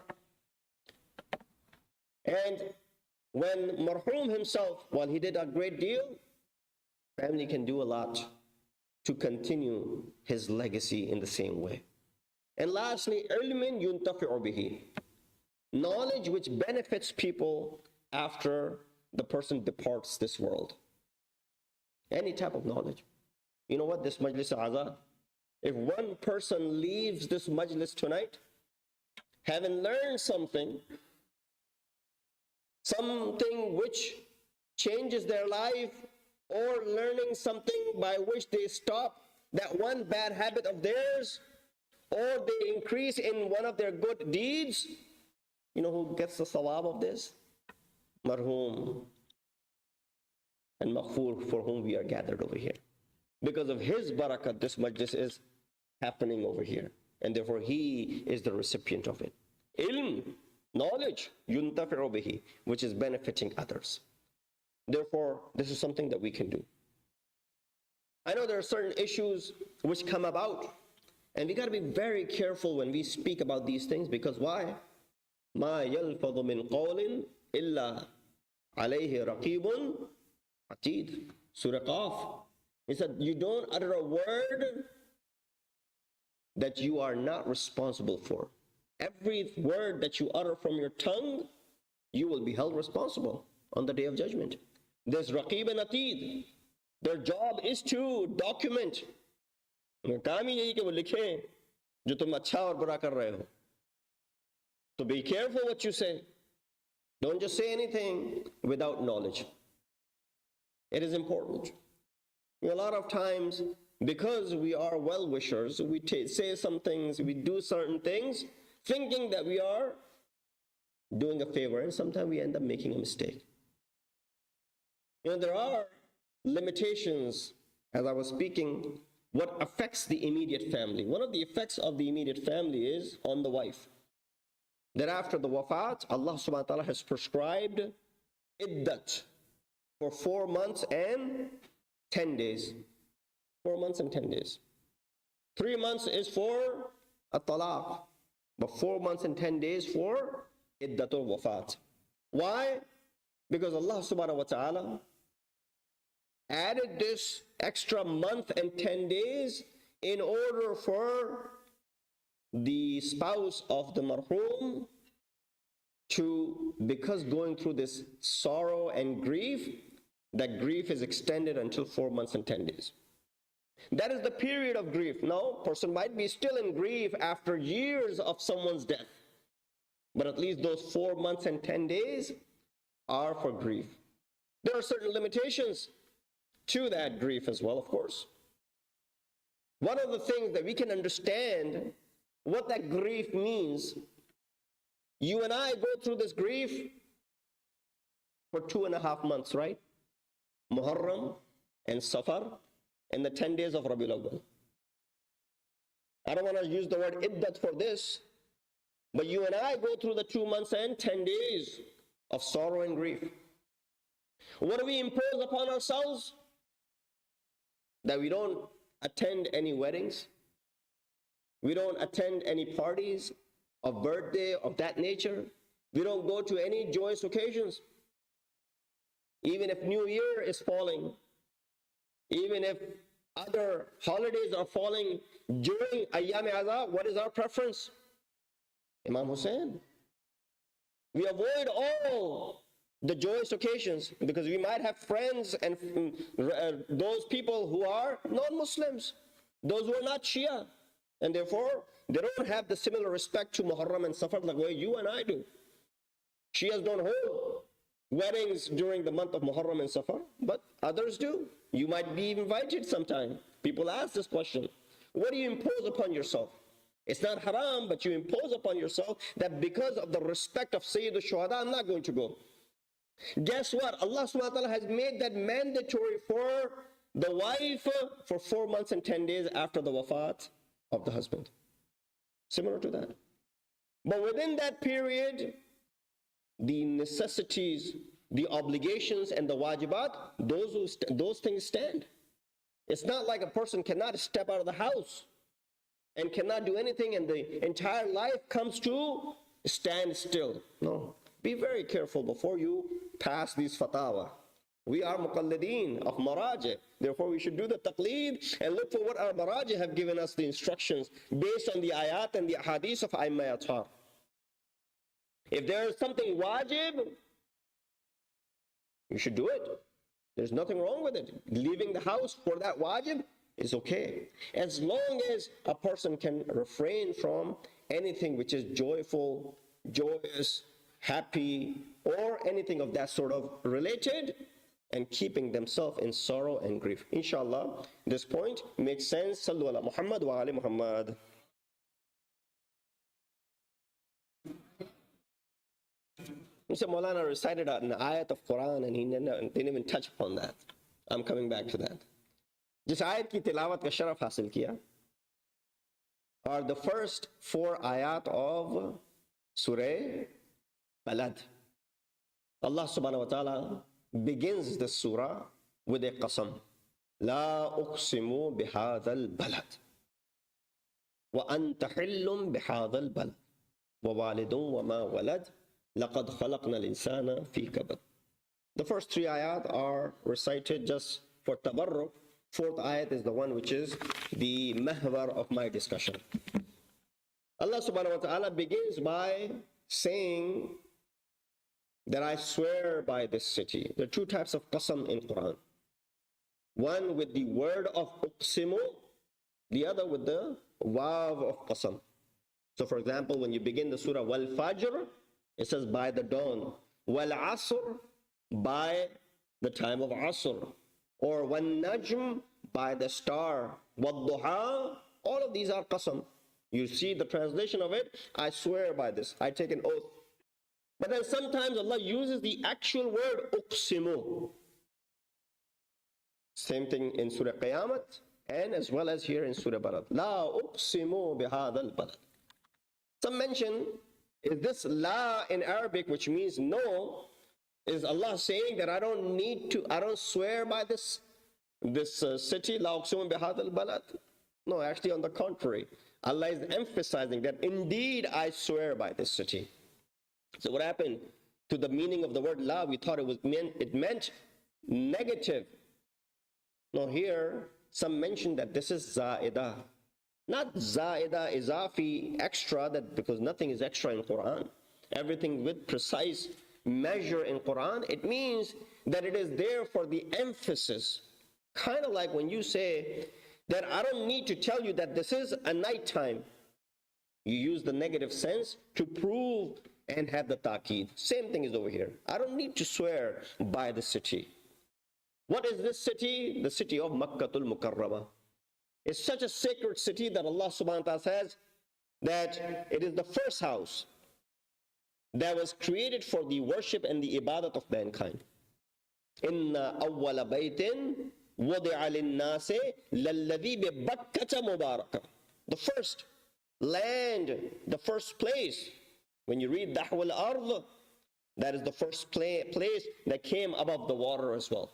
And when Marhum himself, while he did a great deal, family can do a lot to continue his legacy in the same way. And lastly, ilmin yuntafi'u bihi. Knowledge which benefits people after the person departs this world. Any type of knowledge. You know what, this Majlis Azad, if one person leaves this Majlis tonight, having learned something which changes their life, or learning something by which they stop that one bad habit of theirs, or they increase in one of their good deeds, you know who gets the sawab of this? Marhum and Maghfur, for whom we are gathered over here. Because of his barakat, this majlis is happening over here, and therefore he is the recipient of it. Ilm, knowledge, yuntafi'u bihi, which is benefiting others. Therefore, this is something that we can do. I know there are certain issues which come about, and we got to be very careful when we speak about these things, because why? Ma yalfadhu min qawlin illa alayhi raqibun atid. Surah Qaf. He said, you don't utter a word that you are not responsible for. Every word that you utter from your tongue, you will be held responsible on the Day of Judgment. There's Raqib and Atid. Their job is to document. काम ही यही कि वो लिखें जो तुम अच्छा और बुरा कर रहे हो. So be careful what you say. Don't just say anything without knowledge. It is important. A lot of times, because we are well-wishers, we say some things, we do certain things, thinking that we are doing a favor, and sometimes we end up making a mistake. There are limitations, as I was speaking, what affects the immediate family. One of the effects of the immediate family is on the wife. That after the wafat, Allah subhanahu wa ta'ala has prescribed iddat for 4 months and 10 days. 4 months and 10 days. 3 months is for a talaq, but 4 months and 10 days for iddatul wafat. Why? Because Allah subhanahu wa ta'ala added this extra month and 10 days in order for the spouse of the marhum to, because going through this sorrow and grief, that grief is extended until 4 months and 10 days. That is the period of grief. Now, person might be still in grief after years of someone's death, but at least those 4 months and 10 days are for grief. There are certain limitations to that grief as well, of course. One of the things that we can understand what that grief means, you and I go through this grief for 2.5 months, right? Muharram and Safar and the 10 days of Rabiul Awwal. I don't want to use the word iddat for this, but you and I go through the 2 months and 10 days of sorrow and grief. What do we impose upon ourselves? That we don't attend any weddings, we don't attend any parties of birthday of that nature, we don't go to any joyous occasions. Even if New Year is falling, even if other holidays are falling during Ayyam Azha, what is our preference? Imam Hussein. We avoid all the joyous occasions because we might have friends and those people who are non-Muslims, those who are not Shia, and therefore they don't have the similar respect to Muharram and Safar like way you and I do. Shias don't hold weddings during the month of Muharram and Safar, but others do. You might be invited sometime. People ask this question. What do you impose upon yourself? It's not haram, but you impose upon yourself that because of the respect of Sayyid al-Shuhada, I'm not going to go. Guess what? Allah subhanahu wa ta'ala has made that mandatory for the wife for 4 months and 10 days after the wafat of the husband. Similar to that. But within that period, the necessities, the obligations, and the wajibat, those things stand. It's not like a person cannot step out of the house and cannot do anything and the entire life comes to stand still. No. Be very careful before you pass these fatwa. We are muqalladeen of marajih. Therefore, we should do the taqleed and look for what our marajih have given us the instructions based on the ayat and the hadith of Aimma Athar. If there is something wajib, you should do it. There's nothing wrong with it. Leaving the house for that wajib is okay. As long as a person can refrain from anything which is joyful, joyous, happy, or anything of that sort of related, and keeping themselves in sorrow and grief. Inshallah, this point makes sense. Sallu ala Muhammad wa ali Muhammad. Mr. Maulana recited an ayat of Quran and he didn't even touch upon that. I'm coming back to that. Jis ayat ki tilawat ka sharaf hasil kiya are the first 4 ayat of Surah Balad. Allah subhanahu wa ta'ala begins the surah with a qasam. La uqsimu bihadhal balad. Wa anta hillum bihadhal balad. Wa walidun wa ma walad. Laqad khalaqna al-insana fi kabad. The first 3 ayat are recited just for tabarruk. 4th ayat is the one which is the mahwar of my discussion. Allah subhanahu wa ta'ala begins by saying that I swear by this city. There are 2 types of qasam in Quran. One with the word of uqsimu, the other with the waw of qasam. So for example, when you begin the surah wal fajr, it says by the dawn. Wal asr, by the time of asr. Or wan najm, by the star. Wal duha, all of these are qasam. You see the translation of it, I swear by this, I take an oath. But then sometimes Allah uses the actual word uqsimu. Same thing in Surah Qayamat and as well as here in Surah Balad. La uqsimu bihadal balad. Some mention, is this la in Arabic, which means no, is Allah saying that I don't swear by this this city, La uqsimu bihadha al-balad. No, actually on the contrary. Allah is emphasizing that indeed I swear by this city. So what happened to the meaning of the word la? We thought it meant negative. No, here some mention that this is za'ida. Not za'ida, izafi, extra, that because nothing is extra in Quran. Everything with precise measure in Quran. It means that it is there for the emphasis. Kind of like when you say that I don't need to tell you that this is a nighttime. You use the negative sense to prove and have the ta'keed. Same thing is over here. I don't need to swear by the city. What is this city? The city of Makkatul Mukarramah. It's such a sacred city that Allah subhanahu wa ta'ala says that it is the first house that was created for the worship and the ibadat of mankind. Inna awwala baytin wudi'a lin-nasi lalladhi bi Bakkata mubaraka. The first land, the first place. When you read Dahwal Ard, that is the first place that came above the water as well.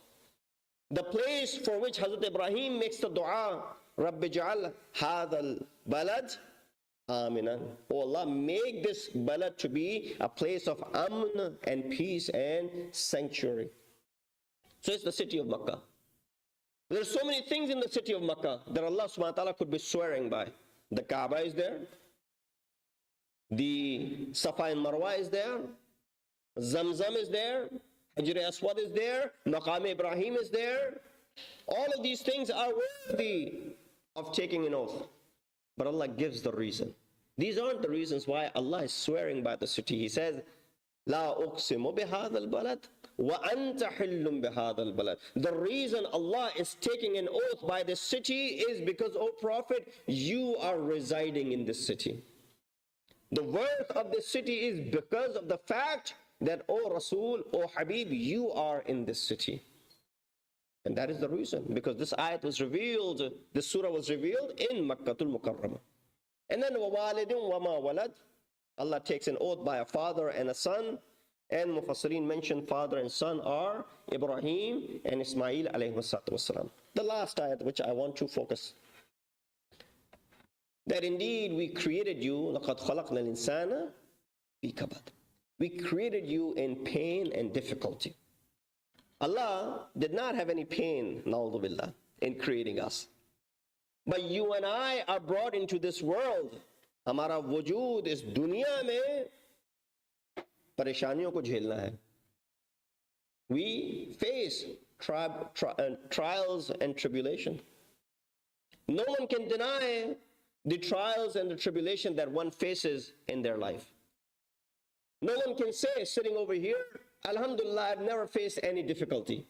The place for which Hazrat Ibrahim makes the dua, Rabbi ja'al hadha al-balad aminan. Oh Allah, make this balad to be a place of amn and peace and sanctuary. So it's the city of Makkah. There are so many things in the city of Makkah that Allah subhanahu wa ta'ala could be swearing by. The Kaaba is there. The Safa and Marwa is there. Zamzam is there. Hajar Aswad is there. Maqam Ibrahim is there. All of these things are worthy of taking an oath. But Allah gives the reason. These aren't the reasons why Allah is swearing by the city. He says, La uqsimu bihadha al-balad wa anta hillum bihadha al-balad. The reason Allah is taking an oath by the city is because, O Prophet, you are residing in this city. The worth of this city is because of the fact that, O Rasul, O Habib, you are in this city. And that is the reason, because this ayat was revealed, this surah was revealed in Makkatul Mukarramah. And then وَوَالِدٍ وَمَا وَلَدٍ, Allah takes an oath by a father and a son, and Mufassirin mentioned father and son are Ibrahim and Ismail alayhi wassalam. The last ayat which I want to focus, that indeed we created you, لَقَدْ خَلَقْنَا الْإِنسَانَ فِي كَبَدٍ. We created you in pain and difficulty. Allah did not have any pain, na'udhu billah, in creating us. But you and I are brought into this world. Hamara wujud is dunya mein pareshaniyon ko jhelna hai. We face trials and tribulation. No one can deny the trials and the tribulation that one faces in their life. No one can say, sitting over here, Alhamdulillah, I've never faced any difficulty.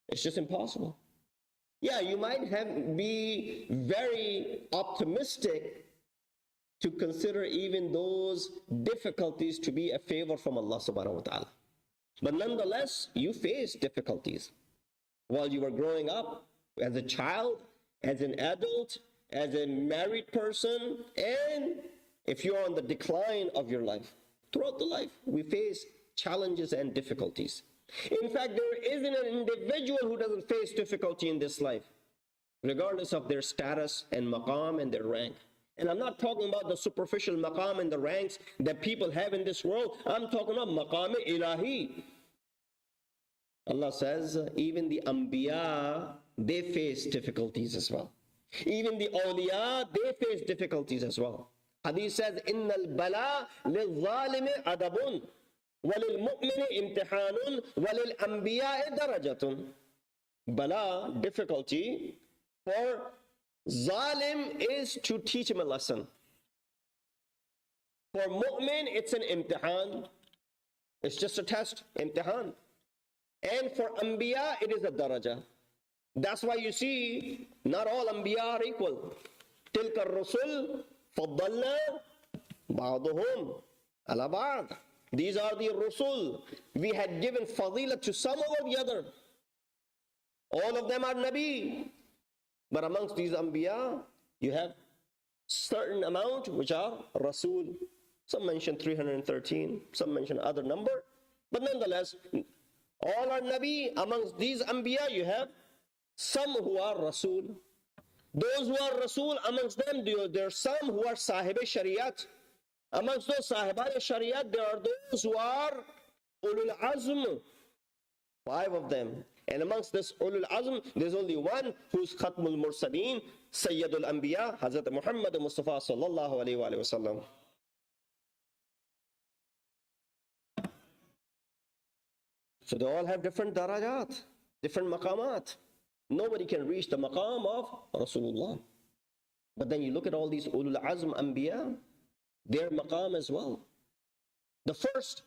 It's just impossible. Yeah, you might be very optimistic to consider even those difficulties to be a favor from Allah subhanahu wa ta'ala. But nonetheless, you face difficulties while you were growing up, as a child, as an adult, as a married person, and if you're on the decline of your life. Throughout the life, we face challenges and difficulties. In fact, there isn't an individual who doesn't face difficulty in this life, regardless of their status and maqam and their rank. And I'm not talking about the superficial maqam and the ranks that people have in this world. I'm talking about maqam ilahi. Allah says, even the anbiya, they face difficulties as well. Even the awliya, they face difficulties as well. Hadith says, إِنَّ الْبَلَى لِلظَّالِمِ عَدَبٌ وَلِلْمُؤْمِنِ امْتِحَانٌ وَلِلْأَنْبِيَاءِ دَرَجَةٌ. Bala, difficulty, for zalim is to teach him a lesson. For mu'min, it's an imtihan. It's just a test, imtihan. And for anbiya, it is a daraja. That's why you see, not all anbiya are equal. تِلْكَ الرُّسُلُ فَضَّلْنَا بَعْضُهُمْ عَلَى بَعْضٍ. These are the Rasul. We had given fadila to some over the other. All of them are Nabi. But amongst these Anbiya, you have certain amount which are Rasul. Some mention 313, some mention other number. But nonetheless, all are Nabi. Amongst these Anbiya, you have some who are Rasul. Those who are Rasul, amongst them, there are some who are Sahib Shariat. Amongst those Sahiban Shariat, there are those who are Ulul Azm, 5 of them. And amongst this Ulul Azm, there's only one who's Khatmul Mursaleen, Sayyidul Anbiya, Hazrat Muhammad Mustafa sallallahu alayhi wa sallam. So they all have different darajat, different maqamat. Nobody can reach the maqam of Rasulullah. But then you look at all these Ulul Azm Anbiya, their maqam as well. The first,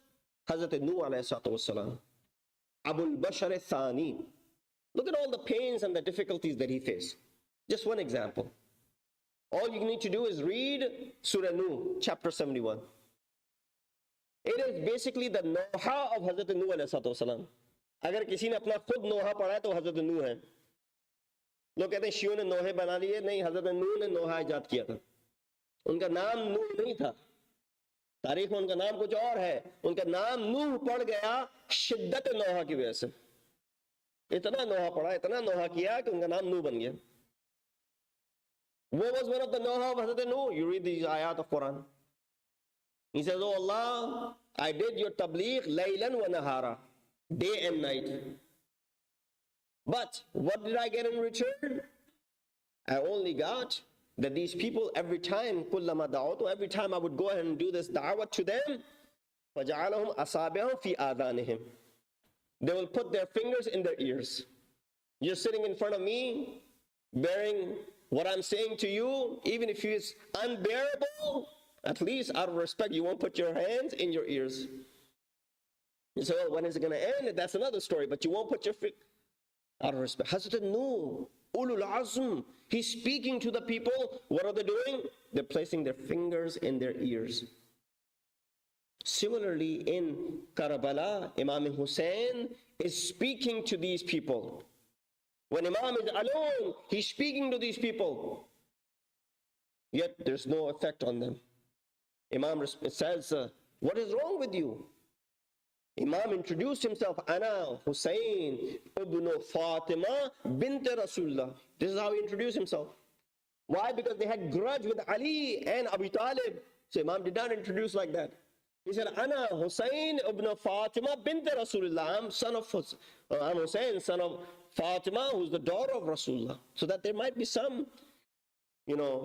Hazrat Nuh alayhi salatu wasalam, Abul Bashar Thani. Look at all the pains and the difficulties that he faced. Just one example. All you need to do is read Surah Nuh, chapter 71. It is basically the Noha of Hazrat Nuh alayhi salatu wasalam. अगर किसी ने अपना खुद नोहा पढ़ा है तो हजरत नूह है. लोग कहते हैं शियों ने नोहे बना लिए. नहीं, हजरत नूह ने नोहा इजाद किया था. उनका नाम नूह नहीं था. तारीख में उनका नाम कुछ और है. उनका नाम नूह पड़ गया शिद्दत नोहा की वजह से. इतना नोहा पढ़ा, इतना नोहा किया कि उनका नाम नूह बन गया. What was one of the noha of Hazrat Nuh? You read these ayat of Quran. He says, "Oh Allah, I did your tabligh laylan wa nahara, day and night. But what did I get in return? I only got that these people, every time, kullama da'utu, every time I would go ahead and do this da'wat to them, فَجَعَلَهُمْ أَصَابِعَهُمْ فِي آذَانِهِمْ. They will put their fingers in their ears. You're sitting in front of me, bearing what I'm saying to you, even if it's unbearable, at least out of respect, you won't put your hands in your ears. You say, well, when is it going to end? That's another story, but you won't put your feet out of respect. Hazrat Nuh, Ulul Azm, he's speaking to the people. What are they doing? They're placing their fingers in their ears. Similarly, in Karbala, Imam Hussein is speaking to these people. When Imam is alone, he's speaking to these people. Yet there's no effect on them. Imam says, what is wrong with you? Imam introduced himself, Ana Hussein ibn Fatima bint Rasulullah. This is how he introduced himself. Why? Because they had grudge with Ali and Abi Talib. So Imam did not introduce like that. He said, Ana Hussein ibn Fatima bint Rasulullah. I'm Hussein, son of Fatima, who's the daughter of Rasulullah. So that there might be some,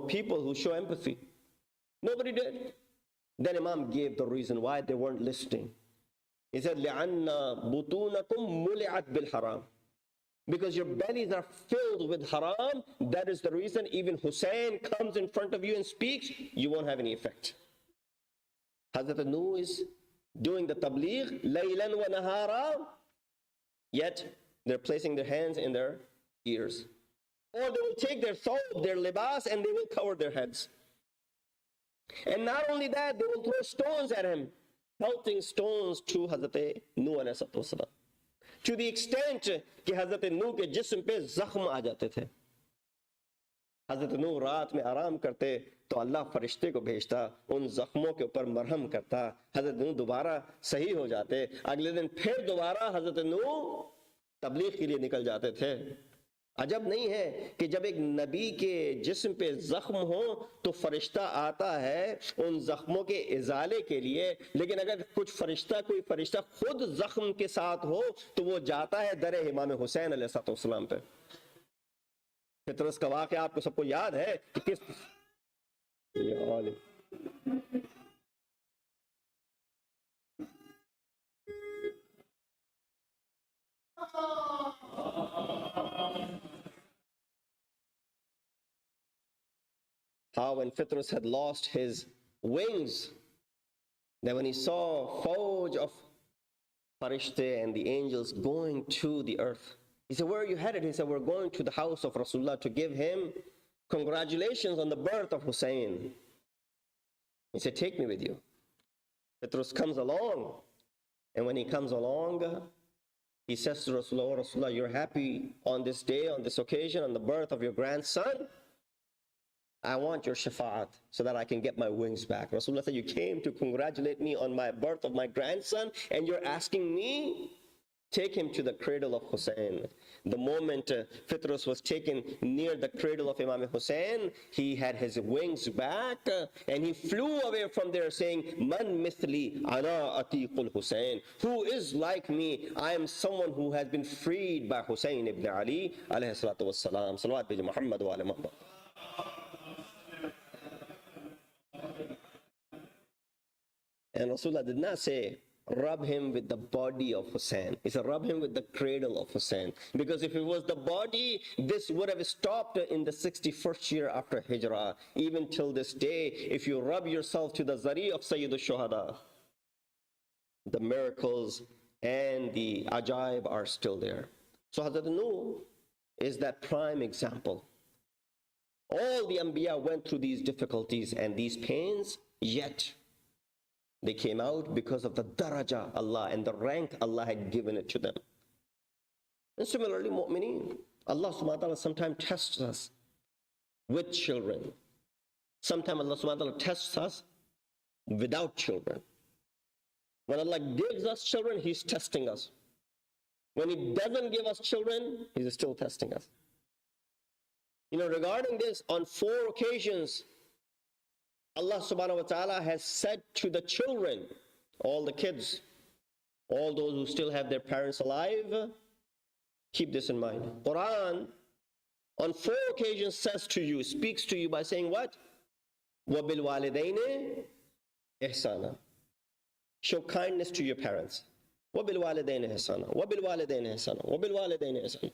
people who show empathy. Nobody did. Then Imam gave the reason why they weren't listening. He said, لِعَنَّ بُطُونَكُمْ مُلِعَتْ بِالْحَرَامِ. Because your bellies are filled with haram, that is the reason even Hussein comes in front of you and speaks, you won't have any effect. Hazrat Nuh is doing the tabligh, laylan wa nahara, yet they're placing their hands in their ears. Or they will take their thawb, their libas, and they will cover their heads. And not only that, they will throw stones at him, pelting stones to Hazrat Nuh alayhi salam. To the extent कि Hazrat Nuh के जिस्म पे जख्म आ जाते थे. Hazrat Nuh रात में आराम करते तो अल्लाह फरिश्ते को भेजता, उन जख्मों के ऊपर मरहम करता. Hazrat Nuh दोबारा सही हो जाते. अगले दिन फिर दोबारा Hazrat Nuh तबलीग के लिए निकल जाते थे. अजब नहीं है कि जब एक नबी के जिस्म पे जख्म हो तो फरिश्ता आता है उन जख्मों के इजाले के लिए, लेकिन अगर कोई फरिश्ता खुद जख्म के साथ हो तो वो जाता है दर इमाम हुसैन अलैहिस्सलाम पे. फितरस का वाक़या आपको सबको याद है कि किस how when Fitrus had lost his wings, that when he saw Fauj of Farishte and the angels going to the earth, he said, where are you headed? He said, we're going to the house of Rasulullah to give him congratulations on the birth of Hussein. He said, take me with you. Fitrus comes along, and when he comes along, he says to Rasulullah, Rasulullah, you're happy on this day, on this occasion, on the birth of your grandson? I want your shafa'at so that I can get my wings back. Rasulullah said, you came to congratulate me on my birth of my grandson, and you're asking me? Take him to the cradle of Hussein. the moment Fitrus was taken near the cradle of Imam Hussein, he had his wings back and he flew away from there saying, Man mithli ana atiqul Hussein. Who is like me? I am someone who has been freed by Hussein ibn Ali alayhi salatu wassalam. Salawat bi Muhammad wa ala Muhammad. And Rasulullah did not say, rub him with the body of Hussein. He said, rub him with the cradle of Hussein. Because if it was the body, this would have stopped in the 61st year after Hijrah. Even till this day, if you rub yourself to the zari of Sayyid al-Shuhada, the miracles and the ajaib are still there. So Hazrat Nuh is that prime example. All the Anbiya went through these difficulties and these pains, yet they came out because of the daraja Allah and the rank Allah had given it to them. And similarly, mu'mineen, Allah subhanahu wa ta'ala sometimes tests us with children. Sometimes Allah subhanahu wa ta'ala tests us without children. When Allah gives us children, He's testing us. When He doesn't give us children, He's still testing us. You know, regarding this, on 4 occasions, Allah subhanahu wa ta'ala has said to the children, all the kids, all those who still have their parents alive, keep this in mind. Quran on 4 occasions says to you, speaks to you by saying what? وَبِالْوَالِدَيْنِ إِحْسَانًا. Show kindness to your parents. وَبِالْوَالِدَيْنِ إِحْسَانًا. وَبِالْوَالِدَيْنِ إِحْسَانًا. وَبِالْوَالِدَيْنِ إِحْسَانًا.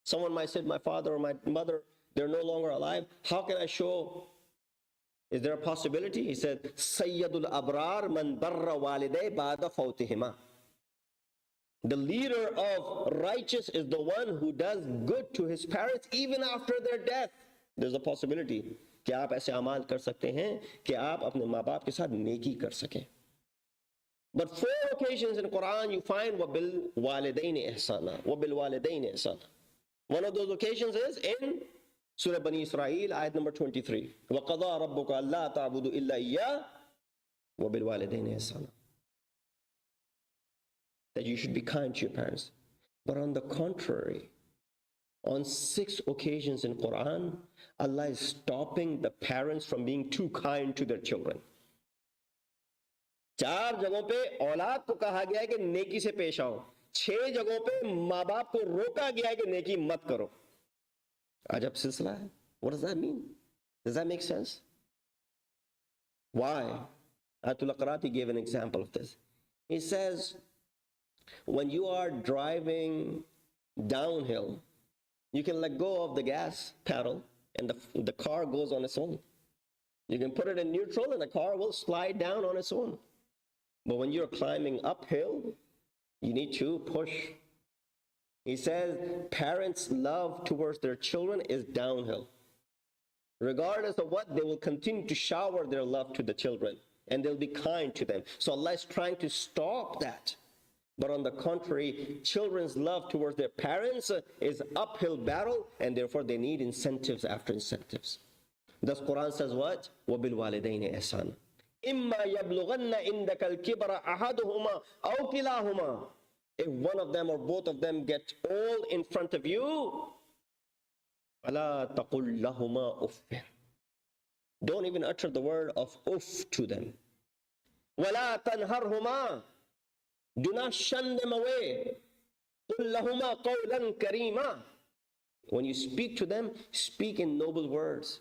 Someone might say, my father or my mother, they're no longer alive. How can I show? Is there a possibility? He said, Sayyidul Abrar man barra waliday ba'da fawtihima. The leader of righteous is the one who does good to his parents even after their death. There's a possibility कि आप ऐसे अमाल कर सकते हैं कि आप अपने माँ बाप के साथ नेकी कर सकें. But 4 occasions in Quran you find wabil walidaini ihsana, wabil walidaini ihsana. One of those occasions is in Surah Bani Israel, ayat number 23. وَقَضَى رَبُّكَ أَلَّا تَعْبُدُوا إِلَّا إِيَّاهُ وَبِالْوَالِدَيْنِ إِحْسَانًا. That you should be kind to your parents. But on the contrary, on 6 occasions in Quran, Allah is stopping the parents from being too kind to their children. 4 जगहों पे औलाद को कहा गया है कि नेकी से पेश आओ. 6 जगहों पे माँ बाप को रोका गया है कि नेकी मत करो. Ajab silsila hai. What does that mean? Does that make sense? Why? Ayatul Qarati gave an example of this. He says, when you are driving downhill, you can let go of the gas pedal and the car goes on its own. You can put it in neutral and the car will slide down on its own. But when you're climbing uphill, you need to push. He says parents' love towards their children is downhill. Regardless of what, they will continue to shower their love to the children and they'll be kind to them. So Allah is trying to stop that. But on the contrary, children's love towards their parents is uphill battle and therefore they need incentives after incentives. Thus Quran says what? وَبِالْوَالِدَيْنِ إِحْسَانًا إِمَّا يَبْلُغَنَّ عِنْدَكَ الْكِبَرَ أَحَدُهُمَا أَوْ كِلَاهُمَا. If one of them or both of them get old in front of you, فَلَا تَقُلْ لَهُمَا أُفٍّ. Don't even utter the word of uff to them. وَلَا تَنْهَرْهُمَا. Do not shun them away. قُلْ لَهُمَا قَوْلًا كَرِيمًا. When you speak to them, speak in noble words.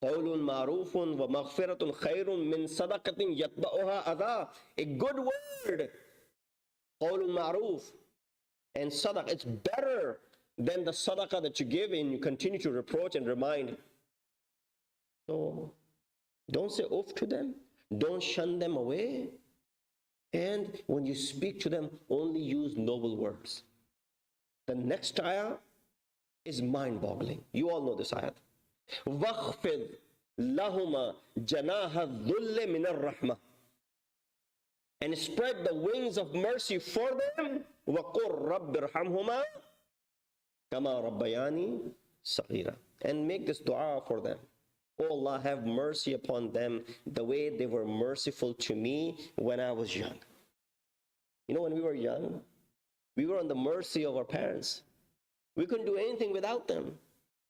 قَوْلٌ مَعْرُوفٌ وَمَغْفِرَةٌ خَيْرٌ مِّن صَدَقَةٍ يَتْبَعُهَا أَذَى. A good word. Qawlun ma'roof and sadaqah, it's better than the sadaqah that you give and you continue to reproach and remind. So don't say oof to them, don't shun them away, and when you speak to them, only use noble words. The next ayah is mind-boggling. You all know this ayah. وَاخْفِضْ لَهُمَا جَنَاحَ الذُّلِّ مِنَ الرَّحْمَةِ. And spread the wings of mercy for them. وَقُلْ رَبِّ ارْحَمْهُمَا كَمَا رَبَّيَانِي صَغِيرًا. And make this dua for them. Oh Allah, have mercy upon them the way they were merciful to me when I was young. You know, when we were young, we were on the mercy of our parents. We couldn't do anything without them.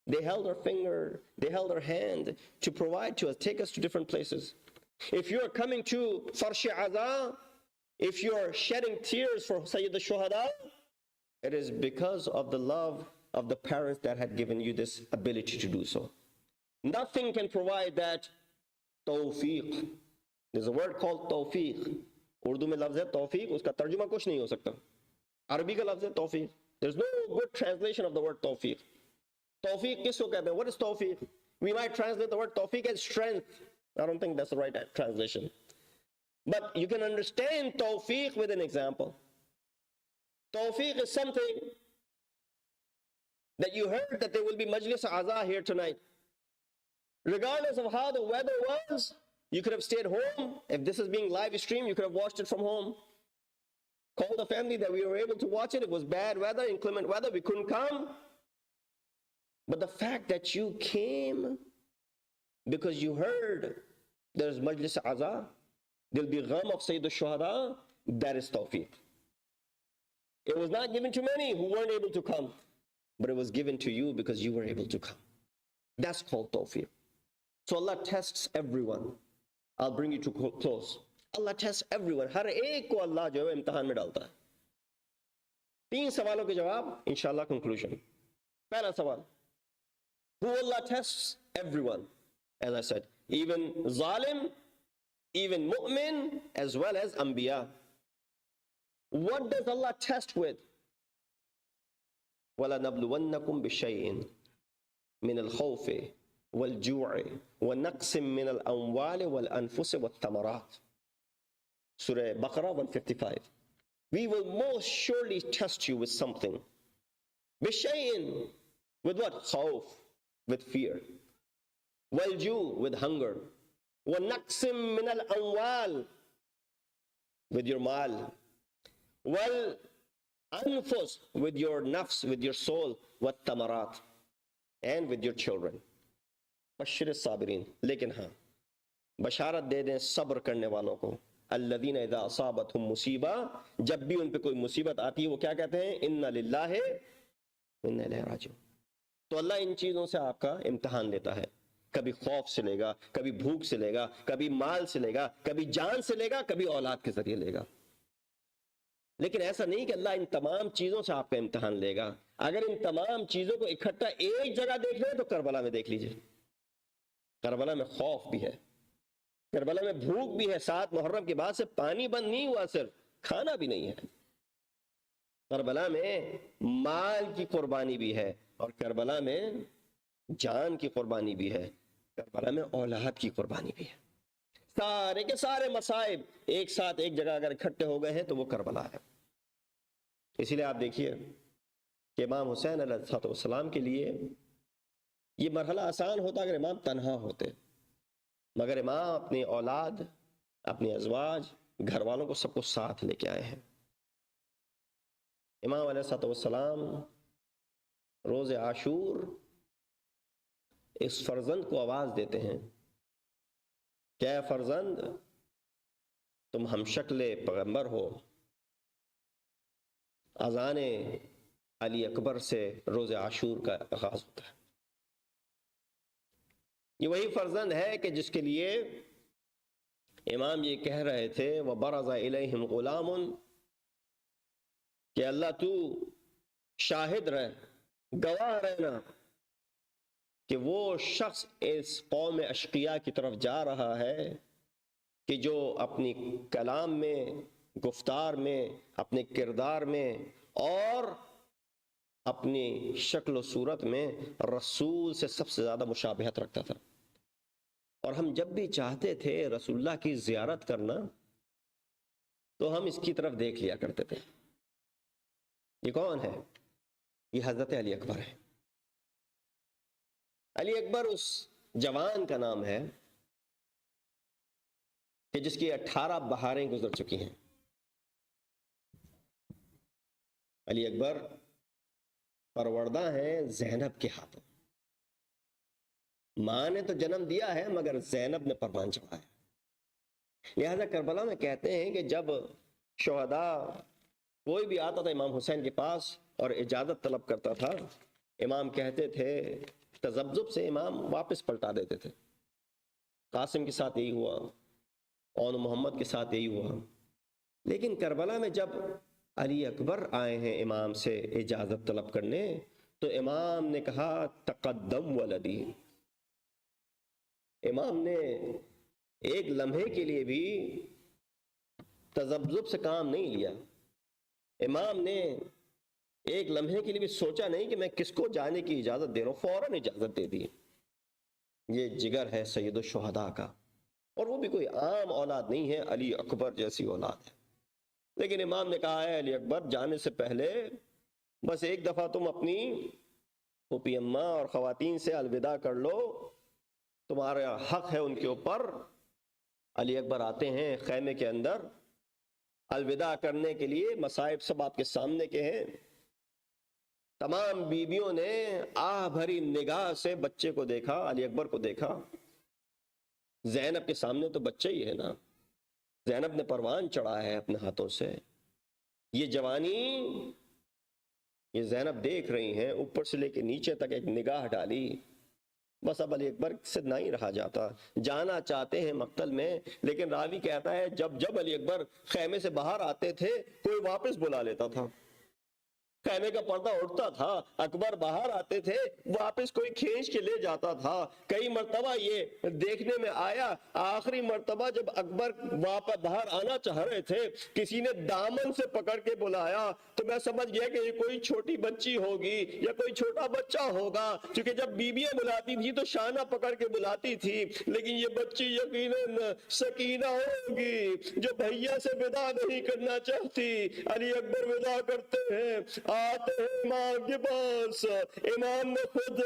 They held our finger, they held our hand to provide to us, take us to different places. If you're coming to Farsh Aza, if you're shedding tears for Sayyid al-Shuhada, it is because of the love of the parents that had given you this ability to do so. Nothing can provide that tawfiq. There's a word called tawfiq. Urdu mein lafz hai tawfiq, uska tarjuma kuch nahi ho sakta. Arabi ka lafz hai tawfiq. There's no good translation of the word tawfiq. Tawfiq kisko kehte hain? What is tawfiq? We might translate the word tawfiq as strength. I don't think that's the right translation. But you can understand tawfiq with an example. Tawfiq is something that you heard that there will be Majlis Aza here tonight. Regardless of how the weather was, you could have stayed home. If this is being live streamed, you could have watched it from home. Call the family that we were able to watch it. It was bad weather, inclement weather, we couldn't come. But the fact that you came because you heard there's Majlis Aza, there'll be gham of Sayyid al-Shuhada, that is tawfiq. It was not given to many who weren't able to come, but it was given to you because you were able to come. That's called tawfiq. So Allah tests everyone. I'll bring you to close. Allah tests everyone. Har ek ko Allah jo hai imtihan mein dalta hai. 3 sawalon ke jawab, inshallah conclusion. Pehla sawal. Who Allah tests? Everyone. As I said, even zalim, even mu'min, as well as anbiya. What does Allah test with? وَلَنَبْلُوَنَّكُمْ بِشَيْءٍ مِنَ الْخَوْفِ وَالْجُوعِ وَنَقْصٍ مِنَ الْأَمْوَالِ وَالْأَنفُسِ وَالثَّمَرَاتِ. Surah Baqarah 155. We will most surely test you with something. بِشَيْءٍ, with what? Khawf, with fear. وَالْجُوعِ, with hunger. وَنَقْصٍ مِنَ الْأَمْوَالِ, with your mal. وَالْأَنفُسِ, with your nafs, with your soul. وَالثَّمَرَاتِ, and with your children. بشر الصابرین. لیکن ہاں بشارت دے دیں صبر کرنے والوں کو. الذین اذا اصابتهم مصیبہ, جب بھی ان پہ کوئی مصیبت آتی ہے وہ کیا کہتے ہیں؟ انا للہ وانا الیہ راجعون. تو اللہ ان چیزوں سے آپ کا امتحان لیتا ہے. کبھی خوف سے لے گا, کبھی بھوک سے لے گا, کبھی مال سے لے گا, کبھی جان سے لے گا, کبھی اولاد کے ذریعے لے گا. لیکن ایسا نہیں کہ اللہ ان تمام چیزوں سے آپ کا امتحان لے گا. اگر ان تمام چیزوں کو اکٹھا ایک جگہ دیکھ لیں تو کربلا میں دیکھ لیجئے. کربلا میں خوف بھی ہے, کربلا میں بھوک بھی ہے. 7 محرم کے بعد سے پانی بند نہیں ہوا, صرف کھانا بھی نہیں ہے. کربلا میں مال کی قربانی بھی ہے, اور کربلا میں جان کی قربانی بھی ہے, کربلا میں اولاد کی قربانی بھی ہے. سارے کے سارے مصائب ایک ساتھ ایک جگہ اگر اکٹھے ہو گئے ہیں تو وہ کربلا ہے. اسی لیے آپ دیکھیے کہ امام حسین علیہ السلام کے لیے یہ مرحلہ آسان ہوتا اگر امام تنہا ہوتے, مگر امام اپنی اولاد, اپنی ازواج, گھر والوں کو سب کو ساتھ لے کے آئے ہیں. امام علیہ السلام روز عاشور اس فرزند کو آواز دیتے ہیں کہ اے فرزند, تم ہم شکل پیغمبر ہو. اذان علی اکبر سے روز عاشور کا آغاز ہوتا ہے. یہ وہی فرزند ہے کہ جس کے لیے امام یہ کہہ رہے تھے وَبَرَزَ إِلَيْهِمْ غُلَامٌ, کہ اللہ تو شاہد رہ, گواہ رہنا کہ وہ شخص اس قوم اشقیاء کی طرف جا رہا ہے کہ جو اپنی کلام میں, گفتار میں, اپنے کردار میں اور اپنی شکل و صورت میں رسول سے سب سے زیادہ مشابہت رکھتا تھا. اور ہم جب بھی چاہتے تھے رسول اللہ کی زیارت کرنا تو ہم اس کی طرف دیکھ لیا کرتے تھے. یہ کون ہے؟ یہ حضرت علی اکبر ہے. علی اکبر اس جوان کا نام ہے کہ جس کی 18 بہاریں گزر چکی ہیں. علی اکبر پروردہ ہیں زینب کے ہاتھوں. ماں نے تو جنم دیا ہے مگر زینب نے پروان چڑھایا. لہذا کربلا میں کہتے ہیں کہ جب شہداء کوئی بھی آتا تھا امام حسین کے پاس اور اجازت طلب کرتا تھا، امام کہتے تھے، تذبذب سے امام واپس پلٹا دیتے تھے. قاسم کے ساتھ یہی ہوا، اور محمد کے ساتھ یہی ہوا. لیکن کربلا میں جب علی اکبر آئے ہیں امام سے اجازت طلب کرنے، تو امام نے کہا تقدم ولدی. امام نے ایک لمحے کے لیے بھی تذبذب سے کام نہیں لیا. امام نے ایک لمحے کے لیے بھی سوچا نہیں کہ میں کس کو جانے کی اجازت دے رہا ہوں، فوراً اجازت دے دی. یہ جگر ہے سید الشہداء کا، اور وہ بھی کوئی عام اولاد نہیں ہے، علی اکبر جیسی اولاد ہے. لیکن امام نے کہا ہے علی اکبر جانے سے پہلے بس ایک دفعہ تم اپنی پھوپھی اماں اور خواتین سے الوداع کر لو، تمہارا حق ہے ان کے اوپر. علی اکبر آتے ہیں خیمے کے اندر الوداع کرنے کے لیے، مصائب سب آپ کے سامنے کے ہیں. تمام بیویوں نے آہ بھری نگاہ سے بچے کو دیکھا، علی اکبر کو دیکھا. زینب کے سامنے تو بچہ ہی ہے نا، زینب نے پروان چڑھا ہے اپنے ہاتھوں سے. یہ جوانی یہ زینب دیکھ رہی ہیں، اوپر سے لے کے نیچے تک ایک نگاہ ڈالی. بس اب علی اکبر سے نہیں رہا جاتا، جانا چاہتے ہیں مقتل میں. لیکن راوی کہتا ہے جب جب علی اکبر خیمے سے باہر آتے تھے کوئی واپس بلا لیتا تھا. خیمے کا پردہ اٹھتا تھا، اکبر باہر آتے تھے، واپس کوئی کھینچ کے لے جاتا تھا. کئی مرتبہ یہ دیکھنے میں آیا، آخری مرتبہ جب اکبر واپس باہر آنا چاہ رہے تھے، کسی نے دامن سے پکڑ کے بلایا تو میں سمجھ گیا کہ یہ کوئی چھوٹی بچی ہوگی یا کوئی چھوٹا بچہ ہوگا، کیونکہ جب بیویاں بلاتی تھی تو شانہ پکڑ کے بلاتی تھی. لیکن یہ بچی یقیناً سکینہ ہوگی جو بھیا سے ودا نہیں کرنا چاہتی. علی اکبر ودا کرتے ہیں، آتے ہیں امام کے پاس. امام نے خود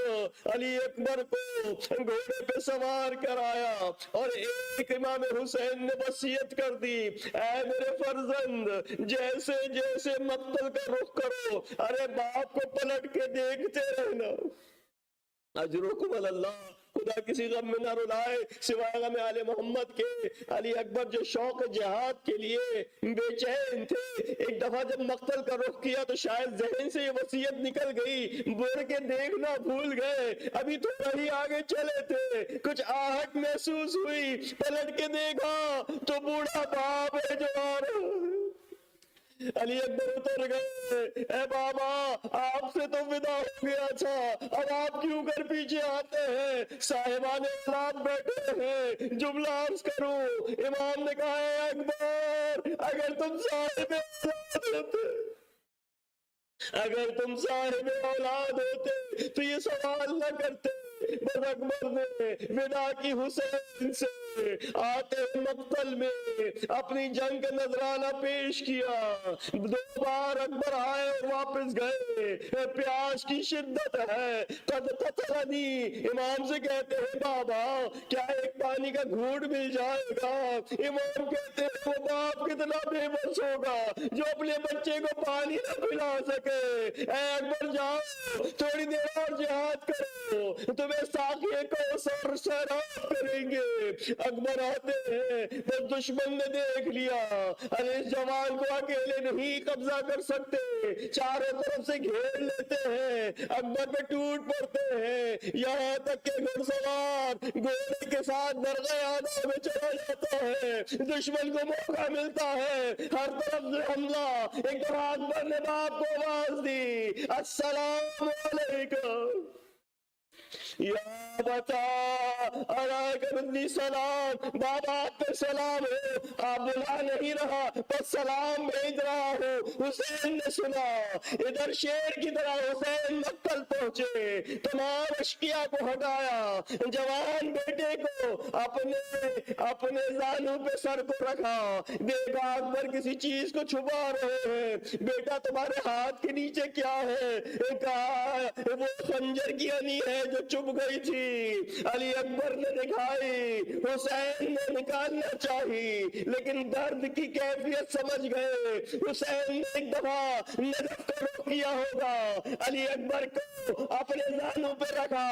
علی اکبر کو گھوڑے پہ سوار کرایا اور ایک امام حسین نے وصیت کر دی، اے میرے فرزند جیسے جیسے مقتل کا رخ کرو، ارے باپ کو پلٹ کے دیکھتے رہنا. اجرکم اللہ، خدا کسی غم میں نہ رلائے سوائے غم آل محمد کے. علی اکبر جو شوق جہاد کے لیے بے چین تھے، ایک دفعہ جب مقتل کا رخ کیا تو شاید ذہن سے یہ وصیت نکل گئی، بڑھ کے دیکھنا بھول گئے. ابھی تو وہی آگے چلے تھے، کچھ آہٹ محسوس ہوئی، پلٹ کے دیکھا تو بوڑھا باپ ہے جو آ رہا. علی اکبر اتر گئے، اے بابا آپ سے تو ودا ہو گیا تھا، اب آپ کیوں کر پیچھے آتے ہیں؟ صاحبان اولاد بیٹھے ہیں، جملہ عرض کروں. امام نے کہا اے اکبر اگر تم صاحب اولاد ہوتے، اگر تم صاحب اولاد ہوتے تو یہ سوال نہ کرتے. بس اکبر نے ودا کی حسین سے آتے مقتل میں اپنی جنگ کا نذرانہ پیش کیا. 2 بار اکبر آئے اور واپس گئے. پیاس کی شدت ہے، قد قتلنی، امام سے کہتے ہیں بابا کیا ایک پانی کا گھونٹ مل جائے گا؟ امام کہتے ہیں وہ باپ کتنا بے بس ہوگا جو اپنے بچے کو پانی نہ پلا سکے. اے اکبر جاؤ تھوڑی دیر اور جہاد کرو، تمہیں ساقی کوثر سیراب کریں گے. اکبر آتے ہیں، بس دشمن نے دیکھ لیا، ارے اس جوان کو اکیلے نہیں قبضہ کر سکتے، چاروں طرف سے گھیر لیتے ہیں، اکبر پہ ٹوٹ پڑتے ہیں، یہاں تک کہ گھڑ سوار گھوڑے کے ساتھ درگاہ آدھا میں چلا جاتا ہے. دشمن کو موقع ملتا ہے، ہر طرف سے حملہ. ایک دفعہ اکبر نے باپ کو آواز دی، السلام علیکم یا بتا علیکم انی سلام، بابا آپ پہ سلام ہو، آپ بلا نہیں رہا بس سلام بھیج رہا ہوں. حسین نے سنا، ادھر شیر کی طرح حسین مقتل پہنچے، تمام اشقیاء کو ہٹایا، جوان بیٹے کو اپنے زانوں پہ سر کو رکھا. دیکھا اکبر کسی چیز کو چھپا رہے ہیں. بیٹا تمہارے ہاتھ کے نیچے کیا ہے؟ کہا وہ خنجر کی انی ہے جو چھپ گئی تھی. علی اکبر نے دکھائی، حسین نے نکالنا چاہی. लेकिन दर्द की कैफियत समझ गए। हुसैन ने एक दफा नजफ को रोक किया होगा, अली अकबर को अपने जानों पे रखा,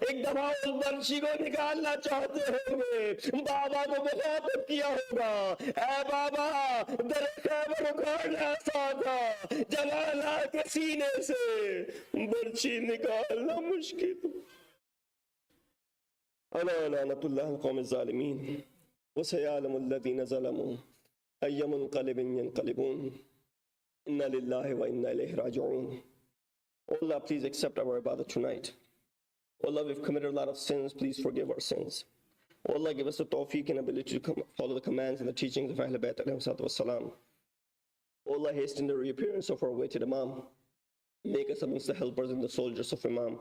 एक दफा उस बंशी को निकालना चाहते होंगे, बाबा को मुखातिब किया होगा, ऐ बाबा दरख्त उखाड़ना आसान था, जवाला के सीने से बर्छी निकालना मुश्किल। अला लानतुल्लाह अलकौम ज़ालिमीन व सयअलमु अल्लज़ीना ज़लमू अय्य मुनक़लिबिन यनक़लिबून इन्ना लिल्लाहि व इन्ना इलैहि राजिऊन। Oh Allah, please accept our ibadah tonight. Oh Allah, we've committed a lot of sins. Please forgive our sins. Oh Allah, give us the tawfiq and ability to follow the commands and the teachings of Ahlul Bayt alayhi salatu wassalam. Oh Allah, hasten the reappearance of our awaited Imam. Make us amongst the helpers and the soldiers of Imam.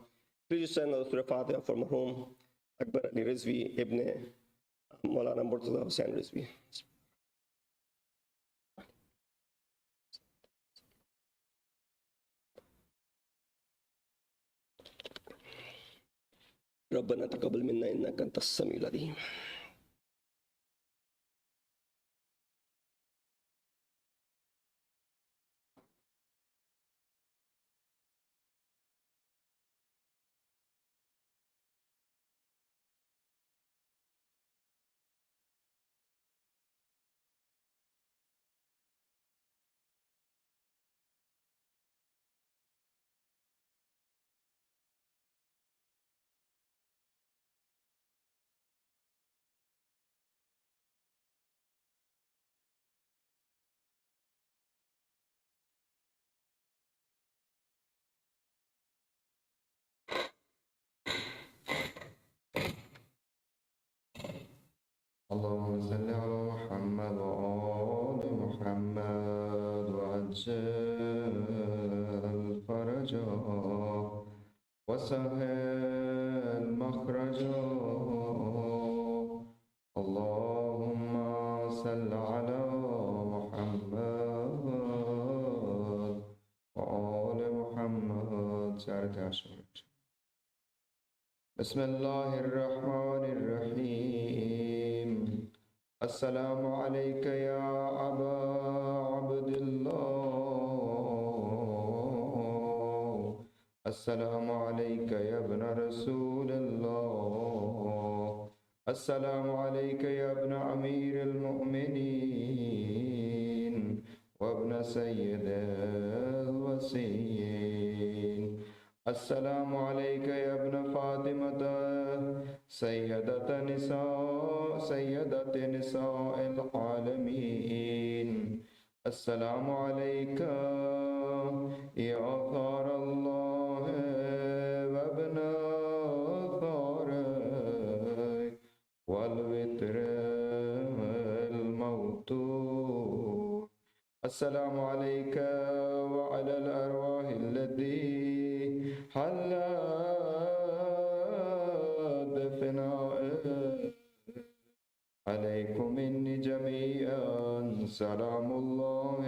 Please send us to the Fateha for Marhum Akberali Rizvi ibn Maulana Murtaza Hussain Rizvi. ربنا تقبل منا إنك أنت السميع العليم.
اللهم صل على محمد وآل محمد وعجل فرجا وسهل مخرجا. اللهم صل على محمد وآل محمد. بسم الله الرحمن الرحيم. السلام عليك يا أبا عبد الله. السلام عليك يا ابن رسول الله. السلام عليك يا ابن أمير المؤمنين وابن سيد الوصيين. السلام عليك يا ابن فاطمة سيدة نساء العالمين. السلام عليك يا ثار الله وابن ثاره والوتر الموتور. السلام عليك وعلى الأرواح التي حلت بفنائك. عليكم مني جميعا سلام الله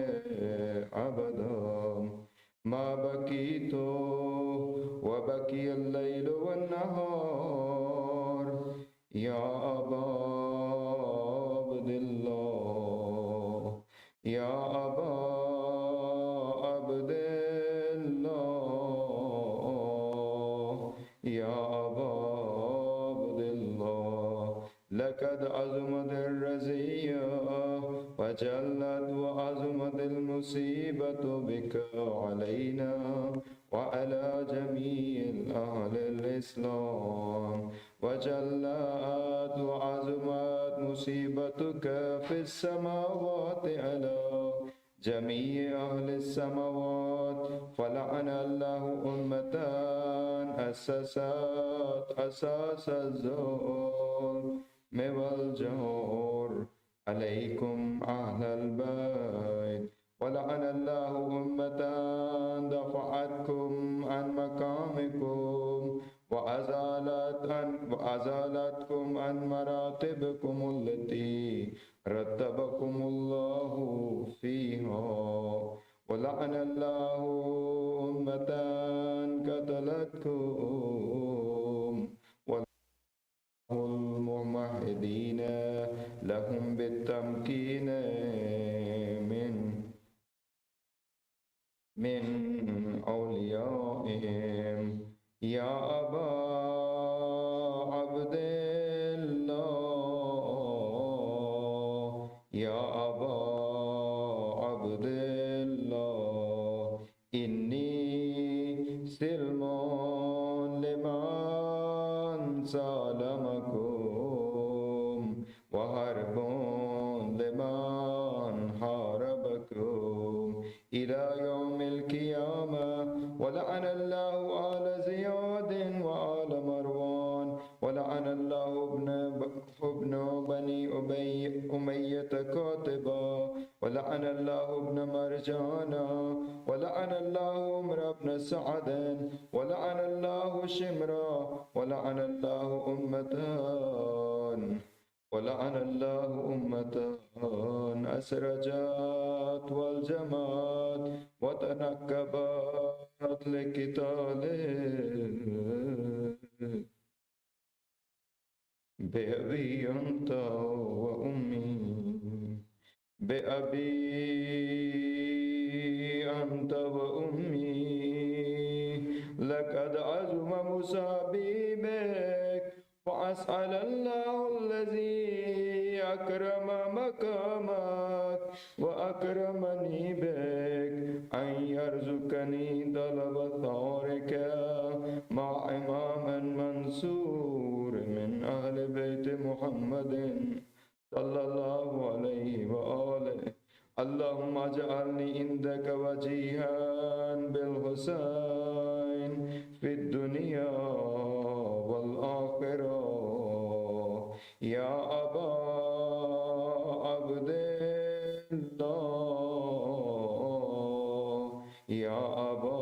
أبدا ما بكيت وبكي الليل والنهار يا أبا عبد الله. يا أبا عبد الله. يا أبا عبد الله. لقد عظمت الرزية وجلت وعظمت المصيبة بك علينا وعلى جميع أهل الإسلام. وجلت وعظمت مصيبتك في السماوات على جميع أهل السماوات. فلعن الله أمة أسست أساس الظلم والجور عليكم أهل البيت. ولعن الله أمة دفعتكم عن مقامكم وأزالتكم عن مراتبكم التي رتبكم الله فيها. ولعن الله أمة قتلتكم الممهدين لهم بالتمكين من أوليائهم يا أبا عبد الله يا أبا عبد الله إني سلم لمن سالمكم وحرب لمن حاربكم إلى يوم القيامة ولعن الله آل زياد وآل مروان ولعن الله ابن بني أمية كاتبا ولعن الله ابن مرجانا ولعن الله عمر بن سعد ولعن الله شمرا ولعن الله أمتان أسرجت والجمات وتنكبت لقتاله بأبي أنت وأمي بأبي أنت وأمي لقد عزم مصابي بك وأسأل الله الذي أكرم مقامك وأكرمني بك أن يرزقني طلب ثارك مع إمام منصور من أهل بيت محمد صلى الله عليه وآله اللهم اجعلني عندك وجيها بالحسين في الدنيا والآخرة يا أبا عبد الله يا أبا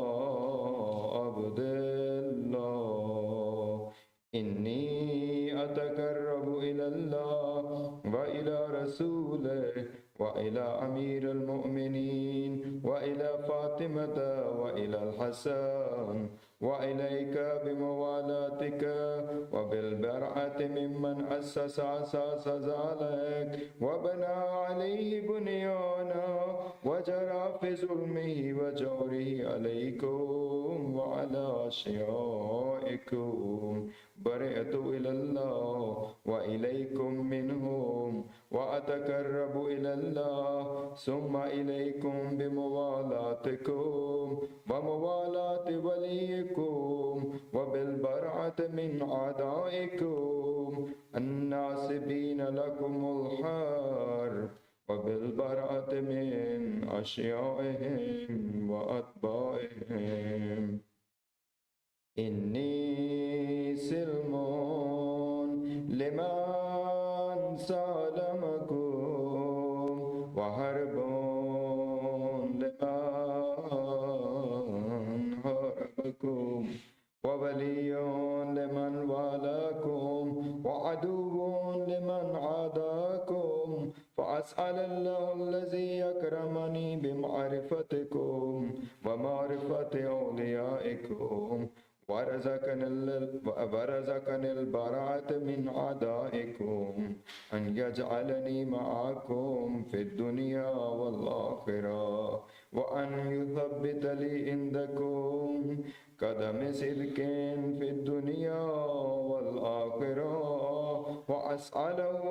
عبد الله إني أتقرب إلى الله وإلى رسوله وإلى أمير المؤمنين وإلى فاطمة وإلى الحسن وإليك بموالاتك وبالبرعة ممن أسس أساس ذلك وبنى عليه بنيانا وجرى في ظلمه وجوره عليكم وعلى أشيائكم برئت إلى الله وإليكم منهم وأتقرب إلى الله ثم إليكم بموالاتكم وموالاة وليكم وبالبرعة من أعدائكم الناصبين لكم الحرب وبالبرعة من أشيائهم وأتباعهم إني سلم لمن سالمكم وحرب لمن حاربكم وولي لمن والاكم وعدو لمن عاداكم فأسأل الله الذي أكرمني بمعرفتكم ومعرفة أوليائكم ورزقني البراءة من أعدائكم أن يجعلني معكم في الدنيا والآخرة وأن يثبت لي عندكم قدم صدق في الدنيا والآخرة وأسأله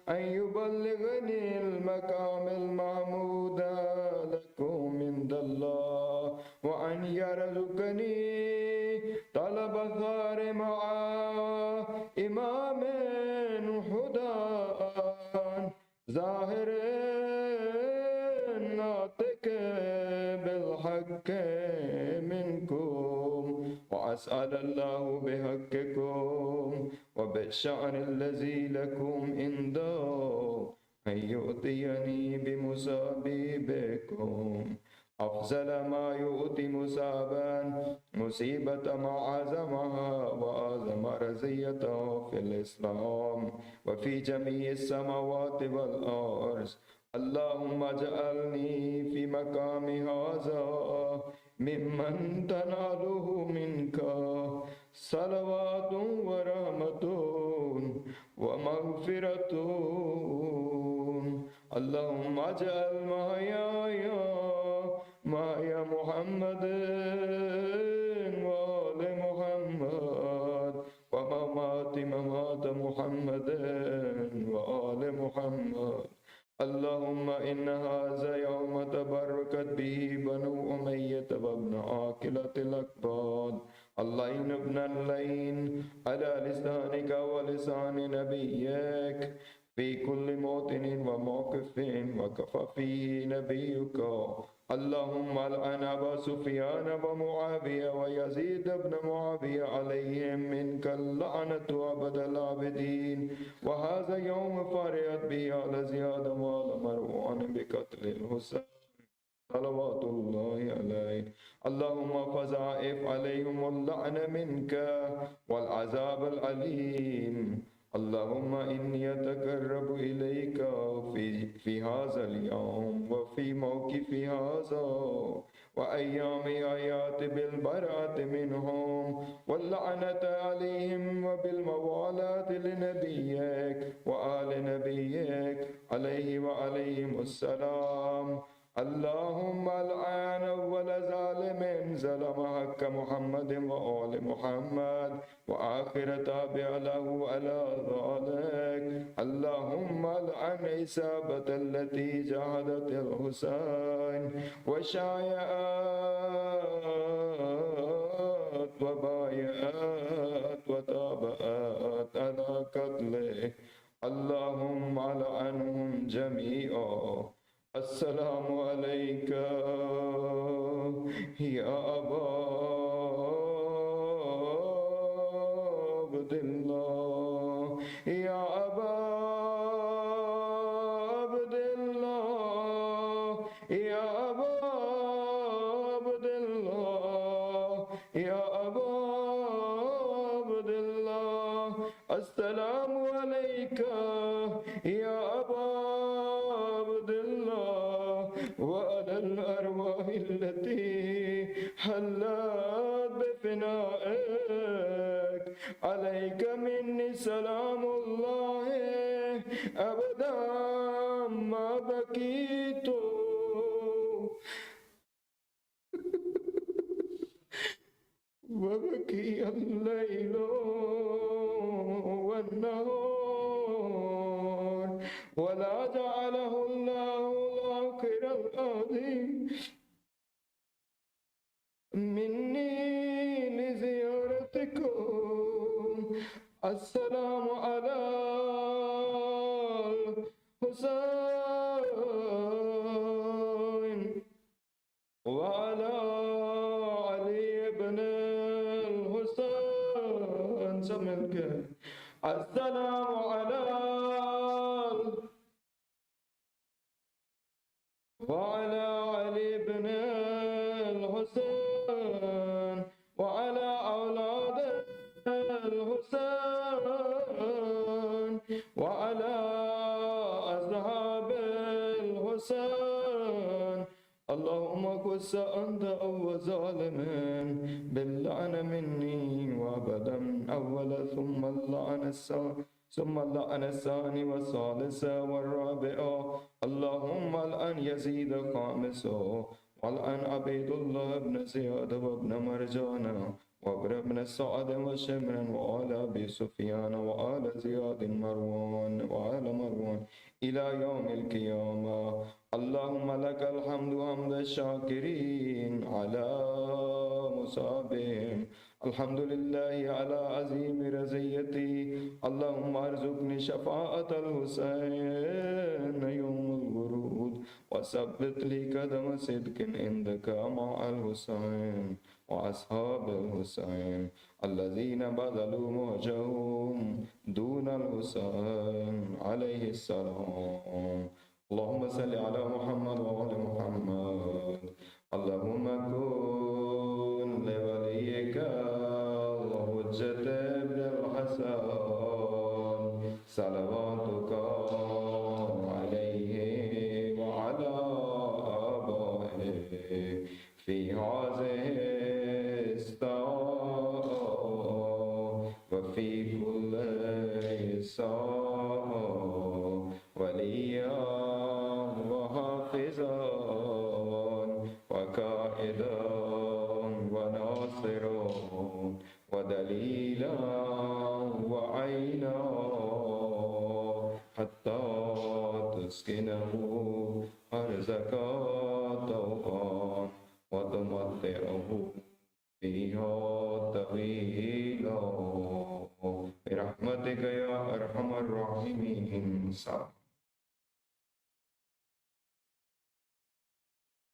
أن يبلغني المقام المحمود لكم عند الله وأن يرزقني طلب ثار مع إمام هدى ظاهر ناطق بالحق منكم وأسأل الله بحقكم وبالشأن الذي لكم عنده أن يؤتيني بمصابيبكم أفضل ما يؤتي مصابا مصيبة ما عزمها وأعظم رزيته في الإسلام وفي جميع السماوات والأرض اللهم اجعلني في مقام هذا ممن تناله منك صلوات ورحمة ومغفرة اللهم اجعل محياي محيا محمد وآل محمد ومماتي ممات محمد وآل محمد. اللهم إن هذا يوم تبركت به بنو أمية وابن عاقلة الأكباد اللين ابن اللين على لسانك ولسان نبيك في كل موطن وموقف وكفى فيه نبيك. اللهم العن أبا سفيان ومعاوية ويزيد بن معاوية عليهم منك اللعنة أبد العابدين. وهذا يوم فرحت به على زياد وعلى مروان بقتل الحسين صلوات الله عليه. اللهم فضاعف عليهم اللعن منك والعذاب الأليم. اللهم إني أتقرب إليك في هذا اليوم وفي موقف هذا وأيام آيات بالبراءة منهم واللعنة عليهم وبالموالاة لنبيك وآل نبيك عليه وعليهم السلام. اللهم العن أول ظالم ظلم حق محمد وآل محمد وآخر تابع له على ذلك. اللهم العن إصابة التي جاهدت الحسين وشايعت وبايعت وتابعت على قتله. اللهم العنهم جميعا. السلام عليك يا أبا عبد الله يا أبا عبد الله يا أبا عبد الله يا أبا عبد الله. السلام عليك يا أبا عبد الله وعلى الأرواح التي حلت بفنائك. عليك مني سلام الله أبدا ما بكيت وبكي الليل والنهار ولا جعله الله الآخر العظيم مني لزيارتكم. السلام على الحسين وعلى علي بن الحسين سمعك. السلام على وعلى علي بن الحسين وعلى أولاد الحسين وعلى أصحاب الحسين. اللهم قص أنت أول ظالم باللعن مني وأبدا أول ثم اللعن الثاني والثالث والرابع. اللهم الآن يزيد خامسا والآن عبيد الله بن زياد وابن مرجان وابن بن سعد وشمر وآل أبي سفيان وآل زياد مروان وآل مروان إلى يوم القيامة. اللهم لك الحمد حمد الشاكرين على مصابهم. الحمد لله على عظيم رزيتي. اللهم ارزقني شفاعة الحسين يوم الورود وثبت لي قدم صدق عندك مع الحسين وأصحاب الحسين الذين بذلوا موجهم دون الحسين عليه السلام. اللهم صل على محمد وآل محمد. اللهم كن لوليك الحجة بن الحسن صلواتك عليه وعلى آبائه في هذه الساعة وفي كل ساعة وليا حافظا وقائدا وناصرا ودليلا وعينا حتى تسكنه أرزك طوعا وتمتعه فيها طويلا برحمتك يا أرحم الراحمين.